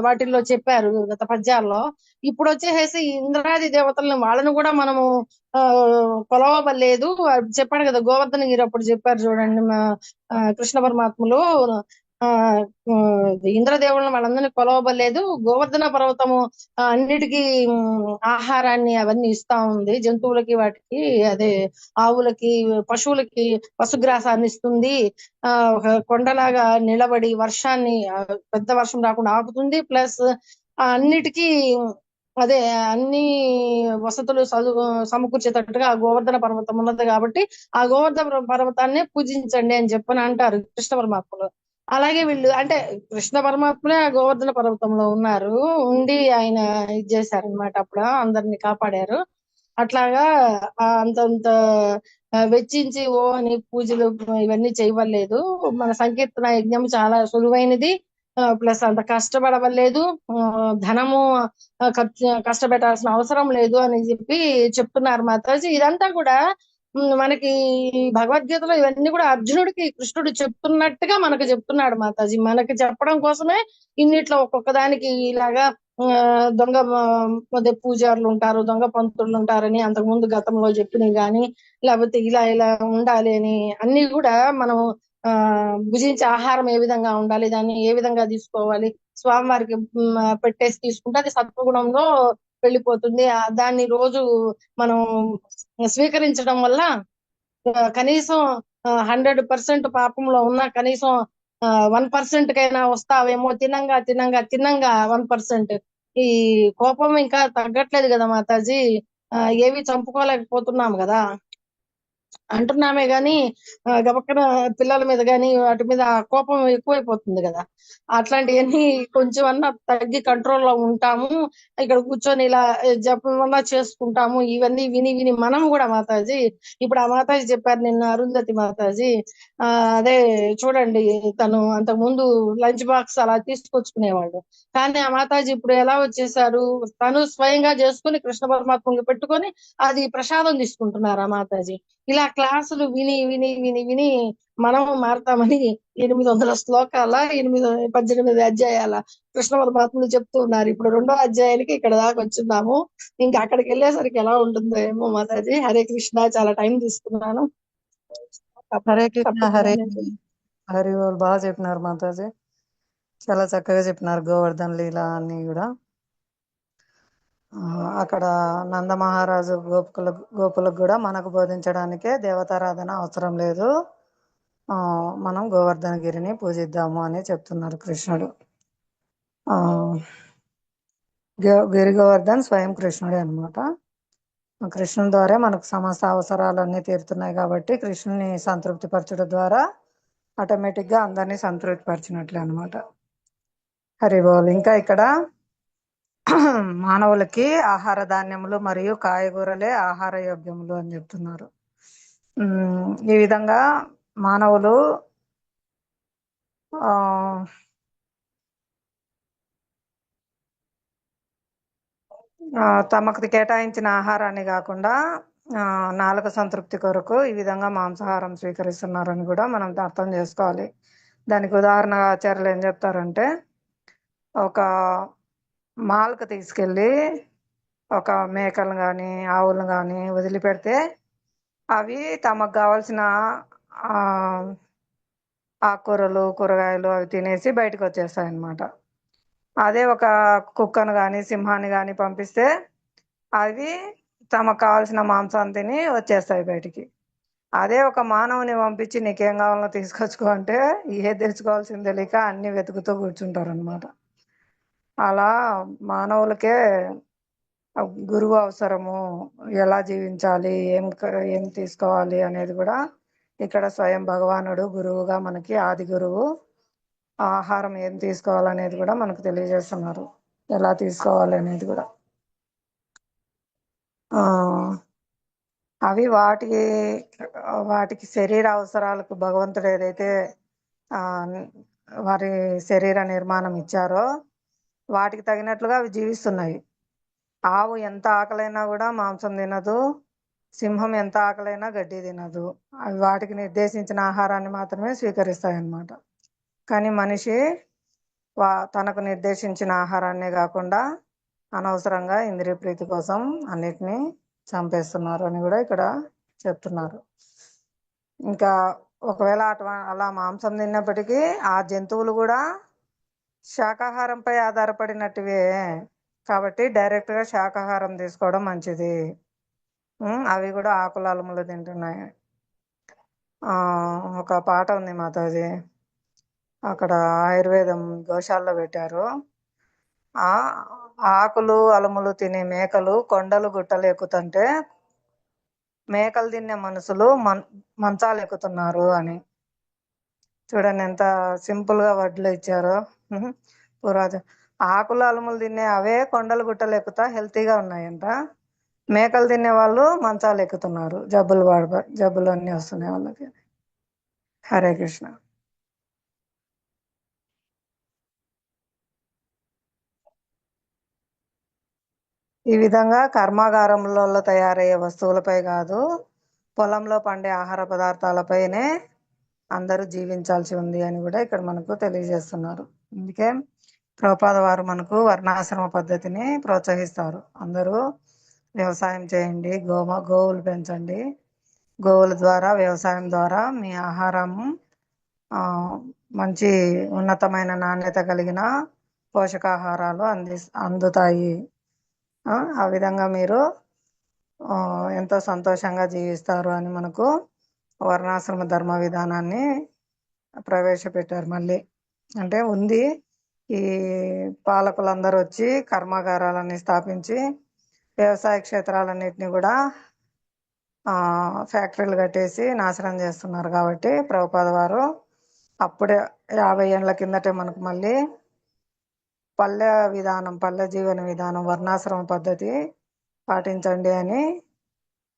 వాటిల్లో చెప్పారు, గత పద్యాల్లో. ఇప్పుడు వచ్చేసి ఇంద్రాది దేవతలను వాళ్ళను కూడా మనము కొలవలేదు. చెప్పాడు కదా గోవర్ధన గిరి అప్పుడు చెప్పారు చూడండి, కృష్ణ పరమాత్మలు ఇంద్రదేవులను వాళ్ళందరినీ కొలవబలేదు. గోవర్ధన పర్వతము అన్నిటికీ ఆహారాన్ని అవన్నీ ఇస్తా ఉంది, జంతువులకి, వాటికి అదే ఆవులకి, పశువులకి పశుగ్రాసాన్ని ఇస్తుంది. ఒక కొండలాగా నిలబడి వర్షాన్ని, పెద్ద వర్షం రాకుండా ఆపుతుంది. ప్లస్ అన్నిటికీ అదే అన్ని వసతులు సమకూర్చేటట్టుగా ఆ గోవర్ధన పర్వతం ఉన్నది కాబట్టి ఆ గోవర్ధన పర్వతాన్ని పూజించండి అని చెప్పని అంటారు కృష్ణ పరమాత్మలు. అలాగే వీళ్ళు అంటే కృష్ణ పరమాత్మలే ఆ గోవర్ధన పర్వతంలో ఉండి ఆయన ఇది చేశారనమాట. అప్పుడు అందరిని కాపాడారు. అట్లాగా అంతంత వెచ్చించి అని పూజలు ఇవన్నీ చేయవలేదు. మన సంకీర్తన యజ్ఞం చాలా సులువైనది, ప్లస్ అంత కష్టపడవలేదు, ధనము కష్టపెట్టాల్సిన అవసరం లేదు అని చెప్పి చెప్తున్నారు మాతాజీ. ఇదంతా కూడా మనకి భగవద్గీతలో ఇవన్నీ కూడా అర్జునుడికి కృష్ణుడు చెప్తున్నట్టుగా మనకు చెప్తున్నాడు మాతాజీ. మనకి చెప్పడం కోసమే ఇన్నిట్లో ఒక్కొక్క దానికి ఇలాగా దొంగ పూజారులు ఉంటారు, దొంగ పంతులు ఉంటారని అంతకుముందు గతంలో చెప్పినవి గాని, లేకపోతే ఇలా ఇలా ఉండాలి అని అన్ని కూడా మనం భుజించే ఆహారం ఏ విధంగా ఉండాలి, దాన్ని ఏ విధంగా తీసుకోవాలి, స్వామివారికి పెట్టేసి తీసుకుంటే అది సత్వగుణంలో వెళ్ళిపోతుంది. దాన్ని రోజు మనం స్వీకరించడం వల్ల కనీసం 100% పాపంలో ఉన్నా కనీసం 1% కైనా వస్తావేమో. తినంగా 1%. ఈ కోపం ఇంకా తగ్గట్లేదు కదా మాతాజీ, ఏవి చంపుకోలేకపోతున్నాము కదా అంటున్నామే గాని గబక్కన పిల్లల మీద గాని వాటి మీద కోపం ఎక్కువైపోతుంది కదా. అట్లాంటివన్నీ కొంచెం అన్నా తగ్గి కంట్రోల్లో ఉంటాము. ఇక్కడ కూర్చొని ఇలా జపం వల్ల చేసుకుంటాము. ఇవన్నీ విని విని మనం కూడా మాతాజీ, ఇప్పుడు ఆ మాతాజీ చెప్పారు నిన్న అరుంధతి మాతాజీ, అదే చూడండి తను అంతకు ముందు లంచ్ బాక్స్ అలా తీసుకొచ్చుకునేవాళ్ళు, కానీ ఆ మాతాజీ ఇప్పుడు ఎలా వచ్చేసారు, తను స్వయంగా చేసుకుని కృష్ణ పరమాత్మకి పెట్టుకొని అది ప్రసాదం తీసుకుంటున్నారు ఆ మాతాజీ. ఇలా క్లాసులు విని విని విని విని మనము మారతామని 800 శ్లోకాల 18 అధ్యాయాల కృష్ణ పరమాత్ములు చెప్తూ ఉన్నారు. ఇప్పుడు 2వ అధ్యాయానికి ఇక్కడ దాకా వచ్చున్నాము. ఇంకా అక్కడికి వెళ్ళేసరికి ఎలా ఉంటుందో ఏమో మాతాజీ. హరే కృష్ణ. చాలా టైం తీసుకున్నాను. హరే కృష్ణ. హరే తప్పకుండా. హరి వాళ్ళు బాగా చెప్పినారు మాతాజీ. చాలా చక్కగా చెప్పినారు గోవర్ధన్ లీల అన్ని కూడా. అక్కడ నంద మహారాజు గోపులకు కూడా మనకు బోధించడానికే దేవతారాధన అవసరం లేదు, మనం గోవర్ధనగిరిని పూజిద్దాము అని చెప్తున్నారు కృష్ణుడు. గిరి గోవర్ధన్ స్వయం కృష్ణుడే అనమాట. కృష్ణుని ద్వారా మనకు సమస్త అవసరాలన్నీ తీరుతున్నాయి కాబట్టి కృష్ణుని సంతృప్తి పరచడం ద్వారా ఆటోమేటిక్గా అందరినీ సంతృప్తి పరిచినట్లే అనమాట. హరి బోల్. ఇంకా ఇక్కడ మానవులకి ఆహార ధాన్యములు మరియు కాయగూరలే ఆహార యోగ్యములు అని చెప్తున్నారు. ఈ విధంగా మానవులు తమకు కేటాయించిన ఆహారాన్ని కాకుండా నాలుక సంతృప్తి కొరకు ఈ విధంగా మాంసాహారం స్వీకరిస్తున్నారని కూడా మనం అర్థం చేసుకోవాలి. దానికి ఉదాహరణగా ఆచార్యులు ఏం చెప్తారంటే, ఒక మాల్కు తీసుకెళ్ళి ఒక మేకలు కానీ ఆవులను కానీ వదిలిపెడితే అవి తమకు కావాల్సిన ఆకుకూరలు కూరగాయలు అవి తినేసి బయటకు వచ్చేస్తాయి అన్నమాట. అదే ఒక కుక్కను కానీ సింహాన్ని కానీ పంపిస్తే అవి తమకు కావాల్సిన మాంసాన్ని తిని వచ్చేస్తాయి బయటికి. అదే ఒక మానవుని పంపించి నీకేం కావాలో తీసుకొచ్చుకో అంటే ఏది తెచ్చుకోవాల్సింది తెలియక అన్ని వెతుకుతూ కూర్చుంటారు అనమాట. అలా మానవులకే గురువు అవసరము, ఎలా జీవించాలి, ఏం తీసుకోవాలి అనేది కూడా ఇక్కడ స్వయం భగవానుడు గురువుగా మనకి ఆది గురువు ఆహారం ఏం తీసుకోవాలనేది కూడా మనకు తెలియజేస్తున్నారు, ఎలా తీసుకోవాలి అనేది కూడా. అవి వాటికి శరీర అవసరాలకు భగవంతుడు ఏదైతే వారి శరీర నిర్మాణం ఇచ్చారో వాటికి తగినట్లుగా అవి జీవిస్తున్నాయి. ఆవు ఎంత ఆకలైనా కూడా మాంసం తినదు, సింహం ఎంత ఆకలైనా గడ్డి తినదు. అవి వాటికి నిర్దేశించిన ఆహారాన్ని మాత్రమే స్వీకరిస్తాయి అన్నమాట. కానీ మనిషి తనకు నిర్దేశించిన ఆహారాన్నే కాకుండా అనవసరంగా ఇంద్రియ ప్రీతి కోసం అన్నిటినీ చంపేస్తున్నారు అని కూడా ఇక్కడ చెప్తున్నారు. ఇంకా ఒకవేళ అలా మాంసం తిన్నప్పటికీ ఆ జంతువులు కూడా శాకాహారంపై ఆధారపడినట్టువే కాబట్టి డైరెక్ట్గా శాకాహారం తీసుకోవడం మంచిది. అవి కూడా ఆకుల అలములు తింటున్నాయి. ఒక పాట ఉంది మాతాజీ, అక్కడ ఆయుర్వేదం గోశాలలో పెట్టారు. ఆకులు అలములు తినే మేకలు కొండలు గుట్టలు ఎక్కుతుంటే మేకలు తినే మనుషులు మంచాలు ఎక్కుతున్నారు అని. చూడండి ఎంత సింపుల్గా వడ్లు ఇచ్చారో. ఆకులు అలములు తినే అవే కొండలు గుట్టలు ఎక్కుతా హెల్తీగా ఉన్నాయంట. మేకలు తినే వాళ్ళు మంచాలు ఎక్కుతున్నారు, జబ్బులు అన్నీ వస్తున్నాయి వాళ్ళకి. హరే కృష్ణ. ఈ విధంగా కర్మాగారంలో తయారయ్యే వస్తువులపై కాదు, పొలంలో పండే ఆహార పదార్థాలపైనే అందరూ జీవించాల్సి ఉంది అని కూడా ఇక్కడ మనకు తెలియజేస్తున్నారు. అందుకే ప్రభుపాద వారు మనకు వర్ణాశ్రమ పద్ధతిని ప్రోత్సహిస్తారు. అందరూ వ్యవసాయం చేయండి, గోవులు పెంచండి, గోవుల ద్వారా వ్యవసాయం ద్వారా మీ ఆహారం మంచి ఉన్నతమైన నాణ్యత కలిగిన పోషకాహారాలు అందుతాయి. ఆ విధంగా మీరు ఎంతో సంతోషంగా జీవిస్తారు అని మనకు వర్ణాశ్రమ ధర్మ విధానాన్ని ప్రవేశపెట్టారు. మళ్ళీ అంటే ఉంది, ఈ పాలకులందరూ వచ్చి కర్మాగారాలన్నీ స్థాపించి వ్యవసాయ క్షేత్రాలన్నిటిని కూడా ఫ్యాక్టరీలు కట్టేసి నాశనం చేస్తున్నారు. కాబట్టి ప్రభుపాద వారు అప్పుడే 50 ఏళ్ళ కిందటే మనకు మళ్ళీ పల్లె జీవన విధానం వర్ణాశ్రమ పద్ధతి పాటించండి అని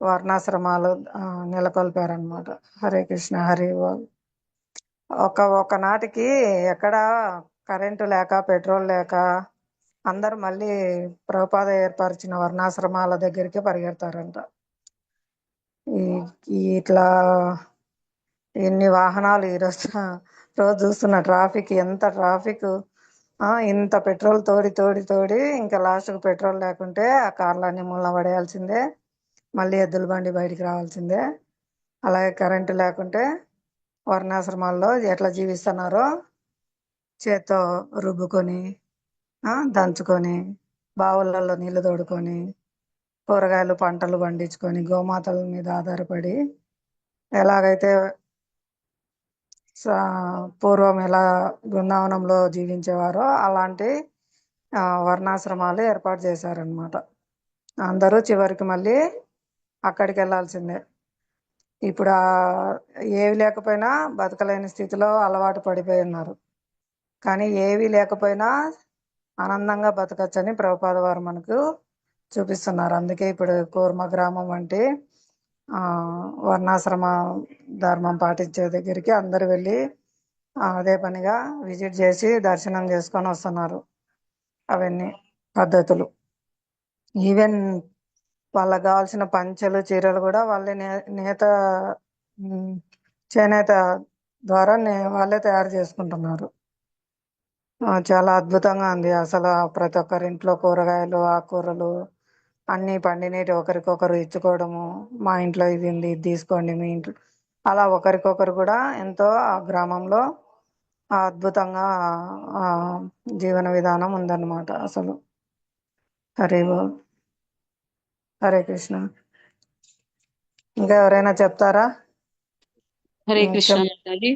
వర్ణాశ్రమాలు నెలకొల్పారనమాట. హరే కృష్ణ. హరి ఒకనాటికి ఎక్కడ కరెంటు లేక పెట్రోల్ లేక అందరు మళ్ళీ ప్రభుపాద ఏర్పరిచిన వర్ణాశ్రమాల దగ్గరికి పరిగెడతారంట. ఇట్లా ఎన్ని వాహనాలు రోజు చూస్తున్న ట్రాఫిక్, ఎంత ట్రాఫిక్, ఇంత పెట్రోల్ తోడి తోడి తోడి ఇంకా లాస్ట్కి పెట్రోల్ లేకుంటే ఆ కార్లన్నీ మూలన పడేయాల్సిందే, మళ్ళీ ఎద్దుల బండి బయటికి రావాల్సిందే. అలాగే కరెంటు లేకుంటే వర్ణాశ్రమాల్లో ఎట్లా జీవిస్తున్నారో చేత్తో రుబ్బుకొని దంచుకొని బావులలో నీళ్లు తోడుకొని కూరగాయలు పంటలు పండించుకొని గోమాతల మీద ఆధారపడి ఎలాగైతే పూర్వం ఎలా బృందావనంలో జీవించేవారో అలాంటి వర్ణాశ్రమాలు ఏర్పాటు చేశారనమాట. అందరూ చివరికి మళ్ళీ అక్కడికి వెళ్ళాల్సిందే. ఇప్పుడు ఏవి లేకపోయినా బతకలేని స్థితిలో అలవాటు పడిపోయి ఉన్నారు. కానీ ఏవి లేకపోయినా ఆనందంగా బతకచ్చని ప్రభుపాద వారు మనకు చూపిస్తున్నారు. అందుకే ఇప్పుడు కూర్మ గ్రామం వంటి వర్ణాశ్రమ ధర్మం పాటించే దగ్గరికి అందరు వెళ్ళి అదే పనిగా విజిట్ చేసి దర్శనం చేసుకొని వస్తున్నారు. అవన్నీ పద్ధతులు. ఈవెన్ వాళ్ళకి కావాల్సిన పంచెలు చీరలు కూడా వాళ్ళే నేత చేనేత ద్వారా వాళ్ళే తయారు చేసుకుంటున్నారు. చాలా అద్భుతంగా ఉంది అసలు. ప్రతి ఒక్కరింట్లో కూరగాయలు ఆకుకూరలు అన్నీ పండినేటి ఒకరికొకరు ఇచ్చుకోవడము, మా ఇంట్లో ఇది ఉంది ఇది తీసుకోండి మీ ఇంట్లో, అలా ఒకరికొకరు కూడా ఎంతో ఆ గ్రామంలో అద్భుతంగా జీవన విధానం ఉందన్నమాట అసలు. హరే హరే కృష్ణ. ఇంకా ఎవరైనా చెప్తారా? హరే కృష్ణ మాతాజీ.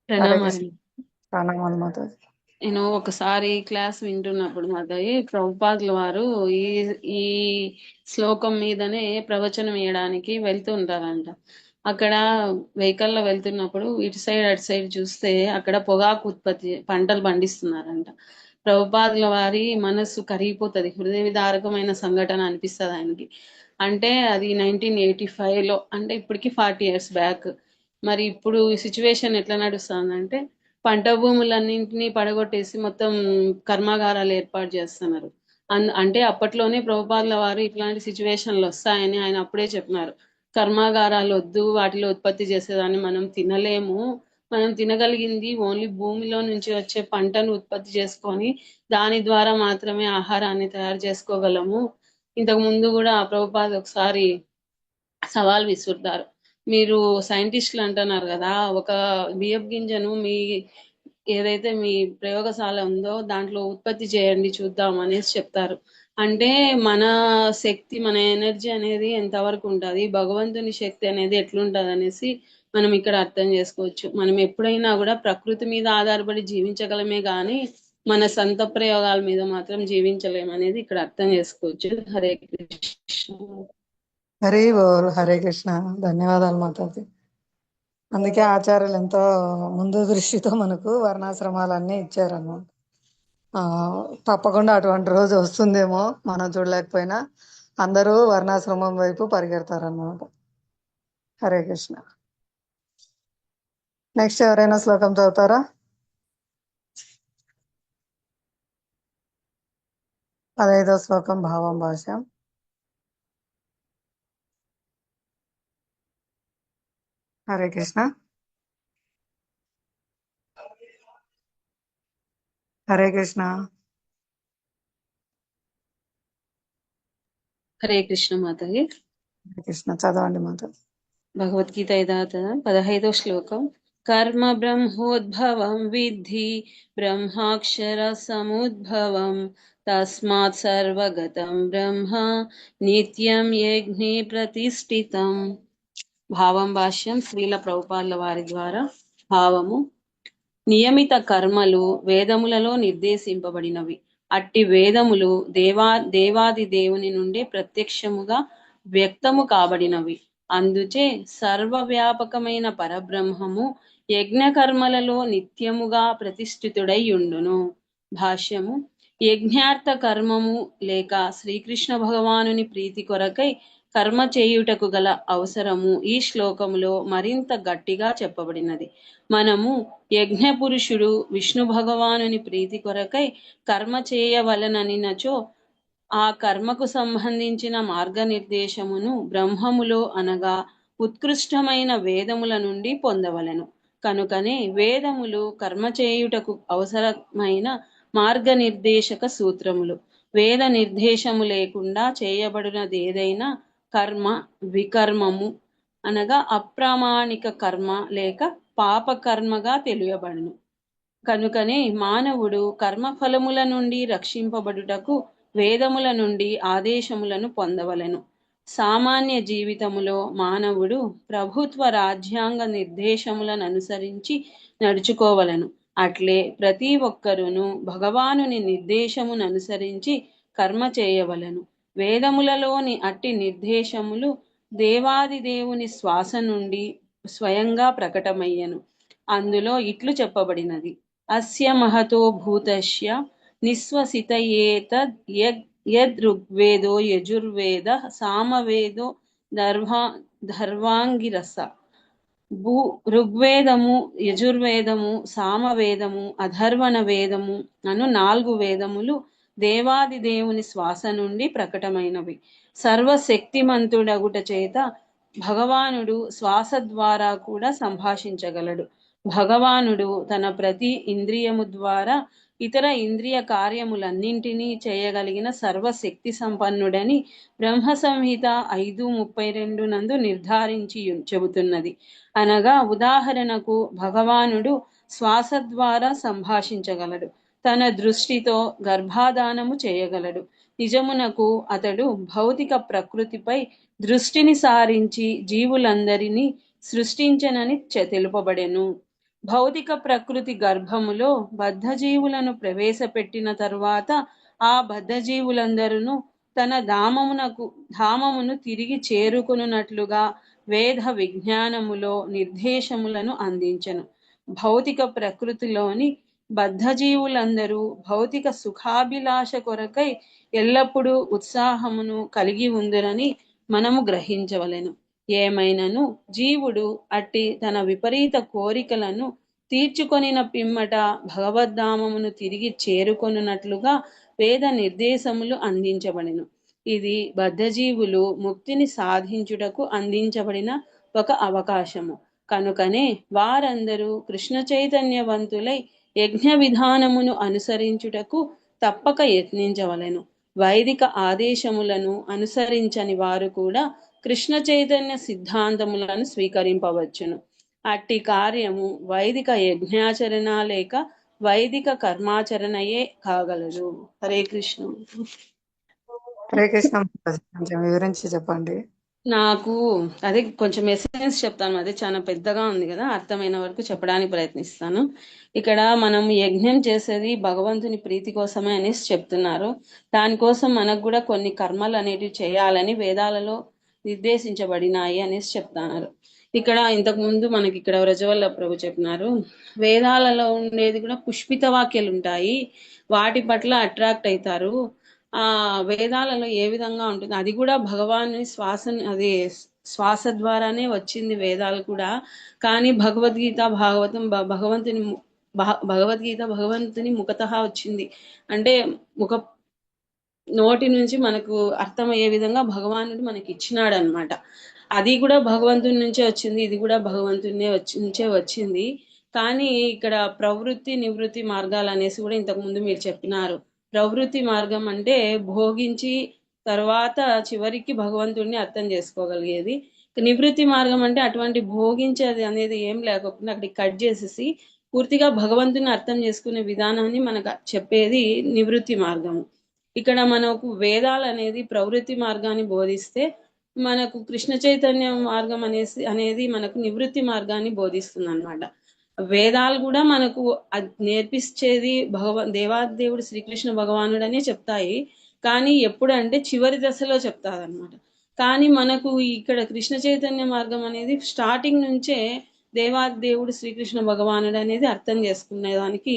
ప్రణామాలు. ప్రణామాలు మాతాజీ. నేను ఒకసారి క్లాస్ వింటున్నప్పుడు మాతాజీ ప్రభుపాదుల వారు ఈ ఈ శ్లోకం మీదనే ప్రవచనం వేయడానికి వెళ్తుంటారంట. అక్కడ వెహికల్లో వెళ్తున్నప్పుడు ఇటు సైడ్ అటు సైడ్ చూస్తే అక్కడ పొగాకు ఉత్పత్తి పంటలు పండిస్తున్నారంట. ప్రభుపాదుల వారి మనస్సు కరిగిపోతుంది, హృదయ విదారకమైన సంఘటన అనిపిస్తుంది ఆయనకి. అంటే అది 1985లో, అంటే ఇప్పటికి 40 years బ్యాక్. మరి ఇప్పుడు ఈ సిచ్యువేషన్ ఎట్లా నడుస్తుందంటే పంట భూములన్నింటినీ పడగొట్టేసి మొత్తం కర్మాగారాలు ఏర్పాటు చేస్తున్నారు. అంటే అప్పట్లోనే ప్రభుపాదుల వారు ఇట్లాంటి సిచ్యువేషన్లు వస్తాయని ఆయన అప్పుడే చెప్పినారు. కర్మాగారాలు వద్దు, వాటిలో ఉత్పత్తి చేసేదాన్ని మనం తినలేము, మనం తినగలిగింది ఓన్లీ భూమిలో నుంచి వచ్చే పంటను ఉత్పత్తి చేసుకొని దాని ద్వారా మాత్రమే ఆహారాన్ని తయారు చేసుకోగలము. ఇంతకు ముందు కూడా ప్రభుపాద ఒకసారి సవాల్ విసురుతారు, మీరు సైంటిస్టులు అంటున్నారు కదా, ఒక బియ్యపు గింజను మీ ఏదైతే మీ ప్రయోగశాల ఉందో దాంట్లో ఉత్పత్తి చేయండి చూద్దాం అనేసి చెప్తారు. అంటే మన శక్తి, మన ఎనర్జీ అనేది ఎంతవరకు ఉంటుంది, భగవంతుని శక్తి అనేది ఎట్లుంటుంది అనేసి మనం ఇక్కడ అర్థం చేసుకోవచ్చు. మనం ఎప్పుడైనా కూడా ప్రకృతి మీద ఆధారపడి జీవించగలమే కానీ మన సొంత ప్రయోగాల మీద మాత్రం జీవించలేము అనేది ఇక్కడ అర్థం చేసుకోవచ్చు. హరే కృష్ణ. హరే బోల్. హరే కృష్ణ. ధన్యవాదాలు మాతాజీ. అందుకే ఆచార్యులు ఎంతో ముందు దృష్టితో మనకు వర్ణాశ్రమాలన్నీ ఇచ్చారన్నమాట. తప్పకుండా అటువంటి రోజు వస్తుందేమో, మనం చూడలేకపోయినా అందరూ వర్ణాశ్రమం వైపు పరిగెడతారన్నమాట. హరే కృష్ణ. నెక్స్ట్ ఎవరైనా శ్లోకం చదువుతారా? 15వ శ్లోకం భావం భాష్యం. హరే కృష్ణ. హరే కృష్ణ. హరే కృష్ణ మాతాజీ. హరే కృష్ణ. చదవండి మాతాజీ. భగవద్గీత 15వ శ్లోకం. కర్మ బ్రహ్మోద్భవం విద్ధి బ్రహ్మాక్షర సముద్భవం తస్మాత్ సర్వగతం బ్రహ్మ నిత్యం యజ్ఞే ప్రతిష్ఠితం. భావం భాష్యం శ్రీల ప్రభుపాదుల వారి ద్వారా. భావము: నియమిత కర్మలు వేదములలో నిర్దేశింపబడినవి. అట్టి వేదములు దేవాది దేవుని నుండి ప్రత్యక్షముగా వ్యక్తము కాబడినవి. అందుచే సర్వవ్యాపకమైన పరబ్రహ్మము యజ్ఞకర్మలలో నిత్యముగా ప్రతిష్ఠితుడై ఉండును. భాష్యము: యజ్ఞార్థ కర్మము లేక శ్రీకృష్ణ భగవానుని ప్రీతి కొరకై కర్మ చేయుటకు గల అవసరము ఈ శ్లోకములో మరింత గట్టిగా చెప్పబడినది. మనము యజ్ఞ పురుషుడు విష్ణు భగవానుని ప్రీతి కొరకై కర్మ చేయవలననినచో ఆ కర్మకు సంబంధించిన మార్గనిర్దేశమును బ్రహ్మములో అనగా ఉత్కృష్టమైన వేదముల నుండి పొందవలెను. కనుకనే వేదములు కర్మ చేయుటకు అవసరమైన మార్గనిర్దేశక సూత్రములు. వేద నిర్దేశము లేకుండా చేయబడినదేదైనా కర్మ వికర్మము అనగా అప్రామాణిక కర్మ లేక పాపకర్మగా తెలియబడును. కనుకనే మానవుడు కర్మఫలముల నుండి రక్షింపబడుటకు వేదముల నుండి ఆదేశములను పొందవలెను. సామాన్య జీవితములో మానవుడు ప్రభుత్వ రాజ్యాంగ నిర్దేశములను అనుసరించి నడుచుకోవలను. అట్లే ప్రతి ఒక్కరును భగవానుని నిర్దేశమును అనుసరించి కర్మ చేయవలను. వేదములలోని అట్టి నిర్దేశములు దేవాది దేవుని శ్వాస నుండి స్వయంగా ప్రకటమయ్యను. అందులో ఇట్లు చెప్పబడినది: అస్య మహతో భూతస్య నిశ్వసితయేతద్ యదృగ్వేదో యజుర్వేద సామవేదో ధర్వాంగిరస. ఋగ్వేదము, యజుర్వేదము, సామవేదము, అధర్వణ వేదము అను 4 వేదములు దేవాది దేవుని శ్వాస నుండి ప్రకటమైనవి. సర్వశక్తిమంతుడగుట చేత భగవానుడు శ్వాస ద్వారా కూడా సంభాషించగలడు. భగవానుడు తన ప్రతి ఇంద్రియము ద్వారా ఇతర ఇంద్రియ కార్యములన్నింటినీ చేయగలిగిన సర్వశక్తి సంపన్నుడని బ్రహ్మ సంహిత 5:32 నందు నిర్ధారించి చెబుతున్నది. అనగా ఉదాహరణకు భగవానుడు శ్వాస ద్వారా సంభాషించగలడు. తన దృష్టితో గర్భాధానము చేయగలడు. నిజమునకు అతడు భౌతిక ప్రకృతిపై దృష్టిని సారించి జీవులందరినీ సృష్టించనని తెలుపబడెను. భౌతిక ప్రకృతి గర్భములో బద్ధజీవులను ప్రవేశపెట్టిన తరువాత ఆ బద్ధజీవులందరూ తన ధామమును తిరిగి చేరుకున్నట్లుగా వేద విజ్ఞానములో నిర్దేశములను అందించెను. భౌతిక ప్రకృతిలోని బద్ధజీవులందరూ భౌతిక సుఖాభిలాష కొరకై ఎల్లప్పుడూ ఉత్సాహమును కలిగి ఉందిరని మనము గ్రహించవలెను. ఏమైనను జీవుడు అట్టి తన విపరీత కోరికలను తీర్చుకొనిన పిమ్మట భగవద్ధామమును తిరిగి చేరుకొనున్నట్లుగా వేద నిర్దేశములు అందించబడెను. ఇది బద్ధజీవులు ముక్తిని సాధించుటకు అందించబడిన ఒక అవకాశము. కనుకనే వారందరూ కృష్ణ చైతన్యవంతులై యజ్ఞ విధానమును అనుసరించుటకు తప్పక యత్నించవలెను. వైదిక ఆదేశములను అనుసరించని వారు కూడా కృష్ణ చైతన్య సిద్ధాంతములను స్వీకరింపవచ్చును. అట్టి కార్యము వైదిక యజ్ఞాచరణ లేక వైదిక కర్మాచరణయే కాగలదు. హరే కృష్ణ. హరే కృష్ణ. కొంచెం వివరించి చెప్పండి. నాకు అదే కొంచెం ఎసెన్స్ చెప్తాను. అదే చాలా పెద్దగా ఉంది కదా, అర్థమైన వరకు చెప్పడానికి ప్రయత్నిస్తాను. ఇక్కడ మనం యజ్ఞం చేసేది భగవంతుని ప్రీతి కోసమే అనేసి చెప్తున్నారు. దానికోసం మనకు కూడా కొన్ని కర్మలు అనేటివి చేయాలని వేదాలలో నిర్దేశించబడినాయి అనేసి చెప్తున్నారు. ఇక్కడ ఇంతకు ముందు మనకి ఇక్కడ వ్రజవల్ల ప్రభు చెప్పినారు, వేదాలలో ఉండేది కూడా పుష్పిత వాక్యాలు ఉంటాయి, వాటి పట్ల అట్రాక్ట్ అవుతారు. ఆ వేదాలలో ఏ విధంగా ఉంటుంది, అది కూడా భగవాను శ్వాస ద్వారానే వచ్చింది వేదాలు కూడా. కానీ భగవద్గీత భగవద్గీత ముఖతః వచ్చింది. అంటే నోటి నుంచి మనకు అర్థమయ్యే విధంగా భగవానుడు మనకి ఇచ్చినాడు అనమాట. అది కూడా భగవంతుని నుంచే వచ్చింది, ఇది కూడా భగవంతుని నుంచే వచ్చింది. కానీ ఇక్కడ ప్రవృత్తి నివృత్తి మార్గాలు అనేసి కూడా ఇంతకు ముందు మీరు చెప్పినారు. ప్రవృత్తి మార్గం అంటే భోగించి తర్వాత చివరికి భగవంతుడిని అర్థం చేసుకోగలిగేది. నివృత్తి మార్గం అంటే అటువంటి భోగించేది అనేది ఏం లేకుండా అక్కడికి కట్ చేసేసి పూర్తిగా భగవంతుని అర్థం చేసుకునే విధానాన్ని మనకు చెప్పేది నివృత్తి మార్గము. ఇక్కడ మనకు వేదాలు అనేది ప్రవృత్తి మార్గాన్ని బోధిస్తే, మనకు కృష్ణ చైతన్య మార్గం అనేది మనకు నివృత్తి మార్గాన్ని బోధిస్తుంది అనమాట. వేదాలు కూడా మనకు నేర్పించేది దేవాదేవుడు శ్రీకృష్ణ భగవానుడనే చెప్తాయి. కానీ ఎప్పుడంటే చివరి దశలో చెప్తాదన్నమాట. కానీ మనకు ఇక్కడ కృష్ణ చైతన్య మార్గం అనేది స్టార్టింగ్ నుంచే దేవాదేవుడు శ్రీకృష్ణ భగవానుడు అనేది అర్థం చేసుకునే దానికి